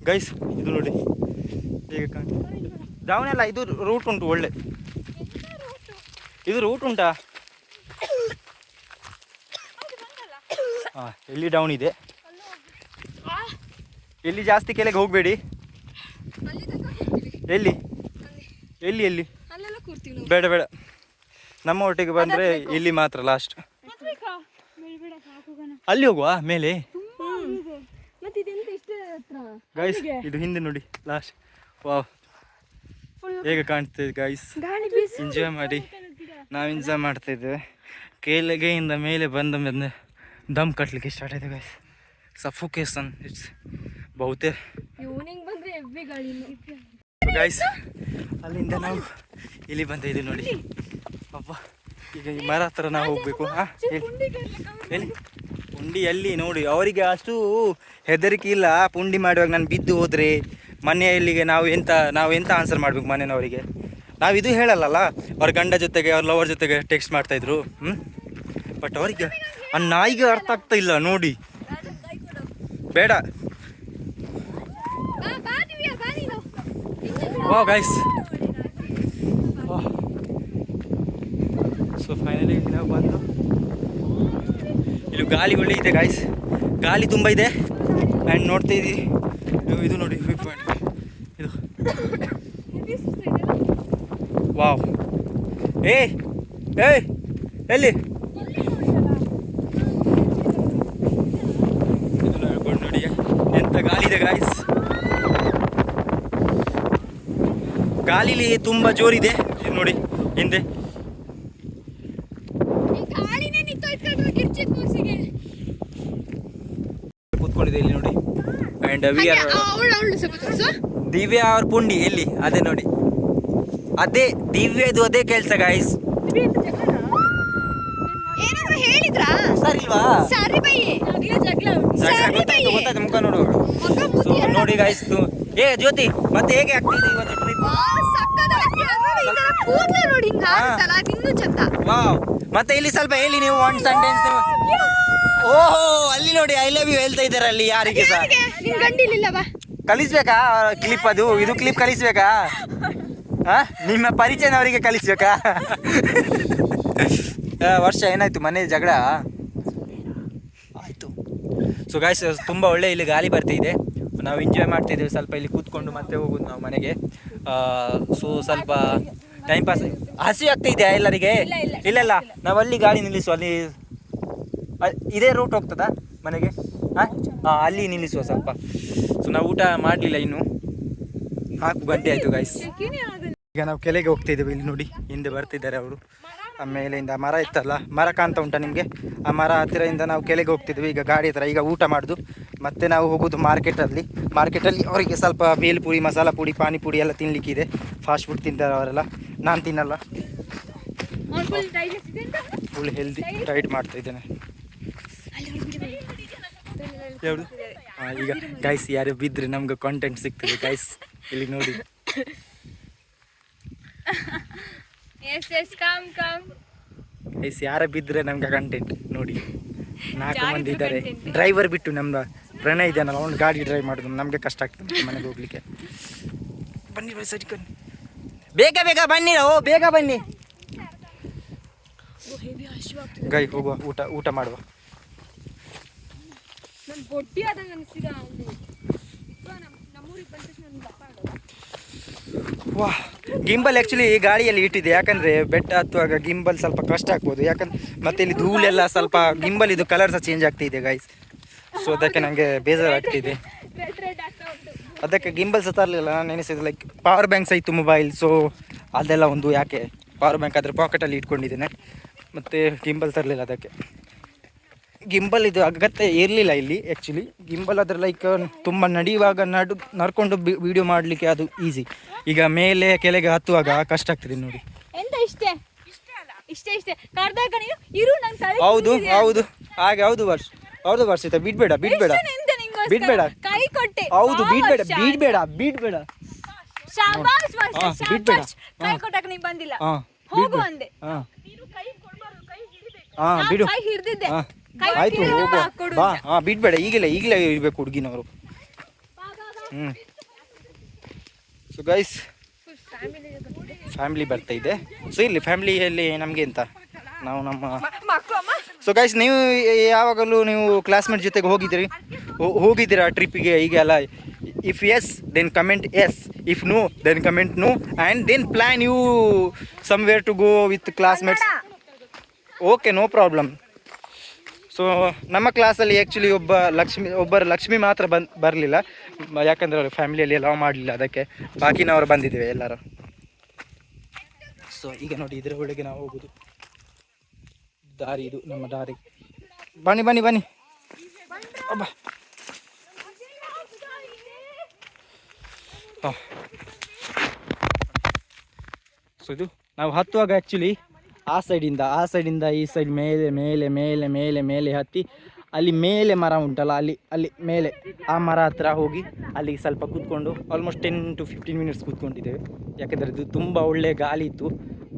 ಗೈಸ್. ಇದು ನೋಡಿ ಹೇಗೆ ಕಾಣ್ತದೆ. ಡೌನ್ ಎಲ್ಲ ಇದು ರೂಟ್ ಉಂಟು, ಒಳ್ಳೆ ಇದು ರೂಟ್ ಉಂಟಾ? ಹಾಂ, ಎಲ್ಲಿ ಡೌನ್ ಇದೆ, ಎಲ್ಲಿ ಜಾಸ್ತಿ ಕೆಳಗೆ ಹೋಗಬೇಡಿ. ಎಲ್ಲಿ ಎಲ್ಲಿ ಎಲ್ಲಿ ಬೇಡ ಬೇಡ, ನಮ್ಮ ಒಟ್ಟಿಗೆ ಬಂದರೆ ಇಲ್ಲಿ ಮಾತ್ರ ಲಾಸ್ಟ್. ಅಲ್ಲಿ ಹೋಗುವ ಮೇಲೆ ಗೈಸ್. ಇದು ಹಿಂದೆ ನೋಡಿ ಲಾಸ್ಟ್. ವಾವ್, ಹೇಗೆ ಕಾಣ್ತದೆ ಗೈಸ್. ಎಂಜಾಯ್ ಮಾಡಿ, ನಾವು ಎಂಜಾಯ್ ಮಾಡ್ತಾ ಇದ್ದೇವೆ. ಕೆಳಗೆಯಿಂದ ಮೇಲೆ ಬಂದ ದಮ್ ಕಟ್ಟಲಿಕ್ಕೆ ಸ್ಟಾರ್ಟ್ ಆಯಿತು ಗೈಸ್. ಸಫೋಕೇಶನ್ ಇಟ್ಸ್ ಬಹುತೇ ಗೈಸ್. ಅಲ್ಲಿಂದ ನಾವು ಇಲ್ಲಿ ಬಂದ ಇದು ನೋಡಿ. ಅಪ್ಪ, ಈಗ ಈ ಮರ ಹತ್ರ ನಾವು ಹೋಗ್ಬೇಕು. ಹಾಂ, ಎಲ್ಲಿ ಪುಂಡಿ ಎಲ್ಲಿ ನೋಡಿ. ಅವರಿಗೆ ಅಷ್ಟು ಹೆದರಿಕೆ ಇಲ್ಲ. ಪುಂಡಿ ಮಾಡುವಾಗ ನಾನು ಬಿದ್ದು ಹೋದರೆ ಮನೆಯಲ್ಲಿಗೆ ನಾವು ಎಂತ ಆನ್ಸರ್ ಮಾಡಬೇಕು ಮನೆಯವರಿಗೆ? ನಾವು ಇದು ಹೇಳಲ್ಲ, ಅವ್ರ ಗಂಡ ಜೊತೆಗೆ ಅವ್ರ ಲವರ್ ಜೊತೆಗೆ ಟೆಕ್ಸ್ಟ್ ಮಾಡ್ತಾಯಿದ್ರು. ಬಟ್ ಅವರಿಗೆ ಆ ನಾಯಿಗೆ ಅರ್ಥ ಆಗ್ತಾ ಇಲ್ಲ ನೋಡಿ. ಬೇಡ. Wow guys. ಸೊ ಫೈನಲಿ ನಾವು ಬಂದು ಇಲ್ಲಿ ಗಾಳಿ ಒಳ್ಳೆ ಇದೆ ಗೈಸ್, ಗಾಳಿ ತುಂಬ ಇದೆ. ಆ್ಯಂಡ್ ನೋಡ್ತಾ ಇದ್ದೀವಿ ಇದು ನೋಡಿ ಇದು. ವಾವ್, ಏ ಎಲ್ಲಿ ಇದು ನೋಡ್ಕೊಂಡು ನೋಡಿ ಎಂತ ಗಾಳಿ ಇದೆ ಗೈಸ್. ಗಾಳಿಲಿ ತುಂಬ ಜೋರಿದೆ ನೋಡಿ ಹಿಂದೆ. ಕೂತ್ಕೊಂಡಿದೆ ಇಲ್ಲಿ ನೋಡಿ. ಆ್ಯಂಡ್ ದಿವ್ಯಾ ಅವ್ರ ಪುಂಡಿ ಎಲ್ಲಿ ಅದೇ ನೋಡಿ, ಅದೇ ದಿವ್ಯದು ಅದೇ ಕೆಲಸ ಗೈಸ್. ಸರ್ ಇಲ್ವಾ? ಗೊತ್ತಾಯ್ತು, ಮುಖ ನೋಡುವಾಗ. ಸೊ ನೋಡಿ ಗೈಸ್. ಏ ಜ್ಯೋತಿ, ಮತ್ತೆ ಹೇಗೆ ಆಗ್ತಿದೆ ಇವತ್ತು ಟ್ರಿಪ್? ವಾವ್, ಮತ್ತೆ ಇಲ್ಲಿ ಸ್ವಲ್ಪ ಹೇಳಿ ನೀವು ಒನ್ ಸೆಂಟೆನ್ಸ್. ಓಹೋ, ಅಲ್ಲಿ ನೋಡಿ ಐ ಲವ್ ಯು ಹೇಳ್ತಾ ಇದ್ದಾರೆ ಅಲ್ಲಿ ಯಾರಿಗೆ ಸಹ. ಕಲಿಸ್ಬೇಕಾ ಕ್ಲಿಪ್? ಅದು ಇದು ಕ್ಲಿಪ್ ಕಲಿಸ್ಬೇಕಾ? ನಿಮ್ಮ ಪರಿಚಯನವರಿಗೆ ಕಲಿಸ್ಬೇಕಾ? ವರ್ಷ ಏನಾಯ್ತು ಮನೆ ಜಗಳ ಆಯಿತು. ಸೊ ಗಾಯ್ಸ್, ತುಂಬ ಒಳ್ಳೆ ಇಲ್ಲಿ ಗಾಳಿ ಬರ್ತಿದೆ. ನಾವು ಎಂಜಾಯ್ ಮಾಡ್ತಿದ್ದೇವೆ. ಸ್ವಲ್ಪ ಇಲ್ಲಿ ಕೂತ್ಕೊಂಡು ಮತ್ತೆ ಹೋಗೋದು ನಾವು ಮನೆಗೆ. ಸೊ ಸ್ವಲ್ಪ ಟೈಮ್ ಪಾಸ್. ಹಸಿ ಆಗ್ತಿದೆಯಾ ಎಲ್ಲರಿಗೆ? ಇಲ್ಲ, ನಾವು ಅಲ್ಲಿ ಗಾಡಿ ನಿಲ್ಲಿಸುವ. ಅಲ್ಲಿ ಇದೇ ರೂಟ್ ಹೋಗ್ತದಾ ಮನೆಗೆ? ಹಾಂ, ಅಲ್ಲಿ ನಿಲ್ಲಿಸುವ ಸ್ವಲ್ಪ. ಸೊ ನಾವು ಊಟ ಮಾಡಲಿಲ್ಲ ಇನ್ನು, 4 ಗಂಟೆ ಆಯಿತು ಗೈಸ್. ಈಗ ನಾವು ಕೆಳಗೆ ಹೋಗ್ತಿದ್ದೇವೆ. ಇಲ್ಲಿ ನೋಡಿ ಹಿಂದೆ ಬರ್ತಿದ್ದಾರೆ ಅವರು. ಆಮೇಲಿಂದ ಮರ ಇತ್ತಲ್ಲ, ಮರ ಕಾಣ್ತಾ ಉಂಟಾ ನಿಮಗೆ? ಆ ಮರ ಹತ್ತಿರದಿಂದ ನಾವು ಕೆಳಗೆ ಹೋಗ್ತಿದ್ವಿ ಈಗ ಗಾಡಿ ಹತ್ರ. ಈಗ ಊಟ ಮಾಡೋದು, ಮತ್ತೆ ನಾವು ಹೋಗೋದು ಮಾರ್ಕೆಟಲ್ಲಿ ಅವರಿಗೆ ಸ್ವಲ್ಪ ಬೇಲ್ಪುರಿ, ಮಸಾಲ ಪುಡಿ, ಪಾನಿಪುರಿ ಎಲ್ಲ ತಿನ್ನಲಿಕ್ಕಿದೆ. ಫಾಸ್ಟ್ ಫುಡ್ ತಿಂತಾರೆ ಅವರೆಲ್ಲ, ನಾನು ತಿನ್ನಲ್ಲ. ಫುಲ್ ಹೆಲ್ದಿ ಡೈಟ್ ಮಾಡ್ತಾ ಇದ್ದೇನೆ. ಯಾವುದು? ಈಗ ಗೈಸ್ ಯಾರು ಬಿದ್ದರೆ ನಮ್ಗೆ ಕಾಂಟೆಂಟ್ ಸಿಗ್ತದೆ ಗೈಸ್. ಇಲ್ಲಿ ನೋಡಿ ಗೈಸ್, ಯಾರ ಬಿದ್ದರೆ ನಮ್ಗೆ ಕಂಟೆಂಟ್ ನೋಡಿ. 4 ಮಂದಿ ಇದ್ದಾರೆ. ಡ್ರೈವರ್ ಬಿಟ್ಟು ನಮ್ದು ಪ್ರಣಯ್ ಇದೆಯಲ್ಲ, ಅವ್ನು ಗಾಡಿ ಡ್ರೈವ್ ಮಾಡೋದು. ನಮಗೆ ಕಷ್ಟ ಆಗ್ತದೆ ಮನೆಗೆ ಹೋಗ್ಲಿಕ್ಕೆ. ಬನ್ನಿ ಸರಿ ಬೇಗ ಬೇಗ ಬನ್ನಿ ಬೇಗ ಬನ್ನಿ ಗೈ ಹೋಗುವ ಊಟ ಮಾಡುವ. ನನ್ನ ಬೊಡ್ಡಿ ಆದಂಗೆ ಅನಿಸಿದ ನಮ್ಮೂರಿಗೆ ಬಂದ ತಕ್ಷಣ ನನ್ನ ದಪ್ಪ ಆಗೋದು. ವಾ ಗಿಂಬಲ್ ಆ್ಯಕ್ಚುಲಿ ಗಾಳಿಯಲ್ಲಿ ಇಟ್ಟಿದೆ, ಯಾಕಂದರೆ ಬೆಟ್ಟ ಹತ್ತುವಾಗ ಗಿಂಬಲ್ ಸ್ವಲ್ಪ ಕಷ್ಟ ಆಗ್ಬೋದು, ಯಾಕಂದ್ರೆ ಮತ್ತೆ ಇಲ್ಲಿ ಧೂಳೆಲ್ಲ ಸ್ವಲ್ಪ ಗಿಂಬಲ್ ಇದು ಕಲರ್ ಸಹ ಚೇಂಜ್ ಆಗ್ತಿದೆ ಗೈಸ್. ಸೊ ಅದಕ್ಕೆ ನನಗೆ ಬೇಜಾರಾಗ್ತಿದೆ, ಅದಕ್ಕೆ ಗಿಂಬಲ್ ಸಹ ತರಲಿಲ್ಲ. ನಾನು ನೆನೆಸಿದೆ ಲೈಕ್ ಪವರ್ ಬ್ಯಾಂಕ್ ಸಹ ಇತ್ತು ಮೊಬೈಲ್, ಸೊ ಅದೆಲ್ಲ ಒಂದು ಯಾಕೆ ಪವರ್ ಬ್ಯಾಂಕ್ ಆದರೆ ಪಾಕೆಟಲ್ಲಿ ಇಟ್ಕೊಂಡಿದ್ದೇನೆ, ಮತ್ತು ಗಿಂಬಲ್ ತರಲಿಲ್ಲ. ಅದಕ್ಕೆ ಗಿಂಬಲ್ ಇದು ಅಗತ್ಯ ಇರಲಿಲ್ಲ ಇಲ್ಲಿ ಆ್ಯಕ್ಚುಲಿ. ಗಿಂಬಲ್ ಆದರೆ ಲೈಕ್ ತುಂಬ ನಡೆಯುವಾಗ ನಡ್ಕೊಂಡು ವಿಡಿಯೋ ಮಾಡಲಿಕ್ಕೆ ಅದು ಈಸಿ. ಈಗ ಮೇಲೆ ಕೆಳಗೆ ಹತ್ತುವಾಗ ಕಷ್ಟ ಆಗ್ತದೆ ನೋಡಿ. ಎಂತ ಇಷ್ಟೇ ಕರ್ದಾಗ ನೀವು ಇರು ನನ್ನ ತಲೆ. ಹೌದು ಹಾಗೆ ಹೌದು ವರ್ಷಿತ ಬಿಡ್ಬೇಡ ಬಿಡ್ಬೇಡ ಕೈ ಕೊಟ್ಟೆ. ಹೌದು ಬಿಡ್ಬೇಡ ಶಾಬಾಷ್ ವರ್ಷ, ಹಾ, ಶಾಬಾಷ್. ಬಿಡ್ಬೇಡ. ಕೈ ಕೊಟ್ಟಾಗ ನೀ ಬಂದಿಲ್ಲ. ಹಾ ಹೋಗು ಅಂದೆ. ಹಾಂ ನೀನು ಕೈ ಕೊಡ್ಬಾರ್ದು, ಕೈ ಹಿಡಿದೆ. ಹಾಂ ಬಿಡು. ಕೈ ಹಿಡ್ದಿದ್ದೆ. ಹಾಂ ಕೈ ಆಯ್ತು ಹಿಡ್ದು ಹೋಗುವ ಬಾ, ಕೊಡು ಬಾ. ಅಂತ. ಹಾಂ ಬಿಡ್ಬೇಡ, ಈಗಲೇ ಇರಬೇಕು ಹುಡುಗಿನವರು. ಸೊ ಗೈಸ್ ಫ್ಯಾಮಿಲಿ ಬರ್ತಾ ಇದೆ. ಸೊ ಇಲ್ಲಿ ಫ್ಯಾಮಿಲಿಯಲ್ಲಿ ನಮಗೆ ಅಂತ ನಾವು ನಮ್ಮ ಮಕ್ಕಳು ಅಮ್ಮ ಸೊ ಗೈಸ್ ನೀವು ಯಾವಾಗಲೂ ನೀವು ಕ್ಲಾಸ್ಮೇಟ್ ಜೊತೆಗೆ ಹೋಗಿದ್ದೀರಾ ಟ್ರಿಪ್ಪಿಗೆ ಹೀಗೆ ಅಲ್ಲ? If yes then comment yes, if no then comment no, and then plan you somewhere to go with classmates. Okay, no problem. So ನಮ್ಮ ಕ್ಲಾಸಲ್ಲಿ ಆ್ಯಕ್ಚುಲಿ ಒಬ್ಬರು ಲಕ್ಷ್ಮಿ ಮಾತ್ರ ಬರಲಿಲ್ಲ, ಯಾಕಂದರೆ ಅವರು ಫ್ಯಾಮಿಲಿಯಲ್ಲಿ ಅಲೌ ಮಾಡಲಿಲ್ಲ, ಅದಕ್ಕೆ ಬಾಕಿನವರು ಬಂದಿದ್ದೇವೆ ಎಲ್ಲರೂ. ಸೊ ಈಗ ನೋಡಿ ಇದರ ಒಳಗೆ ನಾವು ಹೋಗೋದು ದಾರಿ, ಇದು ನಮ್ಮ ದಾರಿ. ಬನ್ನಿ ಅಬ್ಬಾ. ಸೊ ಇದು ನಾವು ಹತ್ತುವಾಗ ಆ್ಯಕ್ಚುಲಿ ಆ ಸೈಡಿಂದ ಈ ಸೈಡ್ ಮೇಲೆ ಹತ್ತಿ ಅಲ್ಲಿ ಮೇಲೆ ಮರ ಉಂಟಲ್ಲ, ಅಲ್ಲಿ ಮೇಲೆ ಆ ಮರ ಹತ್ರ ಹೋಗಿ ಅಲ್ಲಿಗೆ ಸ್ವಲ್ಪ ಕೂತ್ಕೊಂಡು ಆಲ್ಮೋಸ್ಟ್ 10 to 15 ಮಿನಿಟ್ಸ್ ಕೂತ್ಕೊಂಡಿದ್ದೇವೆ. ಯಾಕೆಂದರೆ ಇದು ತುಂಬ ಒಳ್ಳೆಯ ಗಾಳಿ ಇತ್ತು,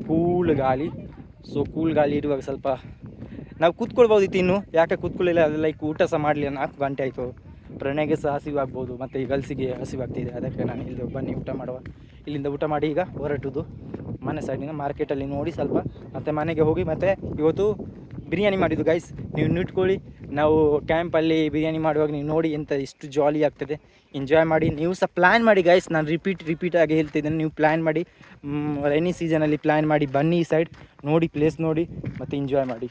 ಕೂಲ್ ಗಾಳಿ. ಸೊ ಕೂಲ್ ಗಾಳಿ ಇರುವಾಗ ಸ್ವಲ್ಪ ನಾವು ಕೂತ್ಕೊಳ್ಬೋದಿತ್ತು, ಇನ್ನು ಯಾಕೆ ಕೂತ್ಕೊಳ್ಳಿಲ್ಲ, ಅದು ಲೈಕ್ ಊಟ ಸಹ ಮಾಡಲಿಲ್ಲ, 4 ಗಂಟೆ ಆಯಿತು. ಪ್ರಣಯ್ಗೆ ಸಹ ಹಸಿವಾಗ್ಬೋದು, ಮತ್ತು ಈ ಗರ್ಲ್ಸಿಗೆ ಹಸಿವಾಗ್ತಿದೆ, ಅದಕ್ಕೆ ನಾನು ಇಲ್ಲಿ ಬನ್ನಿ ಊಟ ಮಾಡುವ. ಇಲ್ಲಿಂದ ಊಟ ಮಾಡಿ ಈಗ ಹೊರಟುದು ಮನೆ ಸೈಡಿನ ಮಾರ್ಕೆಟಲ್ಲಿ ನೋಡಿ ಸ್ವಲ್ಪ, ಮತ್ತು ಮನೆಗೆ ಹೋಗಿ. ಮತ್ತು ಇವತ್ತು ಬಿರಿಯಾನಿ ಮಾಡಿದ್ದು ಗೈಸ್, ನೀವು ನಿಟ್ಕೊಳ್ಳಿ. ನಾವು ಕ್ಯಾಂಪಲ್ಲಿ ಬಿರಿಯಾನಿ ಮಾಡುವಾಗ ನೀವು ನೋಡಿ ಎಂತ ಎಷ್ಟು ಜಾಲಿ ಆಗ್ತದೆ, ಎಂಜಾಯ್ ಮಾಡಿ. ನೀವು ಸಹ ಪ್ಲ್ಯಾನ್ ಮಾಡಿ ಗೈಸ್, ನಾನು ರಿಪೀಟ್ ಆಗಿ ಹೇಳ್ತಿದ್ದೇನೆ, ನೀವು ಪ್ಲ್ಯಾನ್ ಮಾಡಿ, ರೈನಿ ಸೀಸನಲ್ಲಿ ಪ್ಲ್ಯಾನ್ ಮಾಡಿ ಬನ್ನಿ ಈ ಸೈಡ್ ನೋಡಿ, ಪ್ಲೇಸ್ ನೋಡಿ ಮತ್ತು ಎಂಜಾಯ್ ಮಾಡಿ.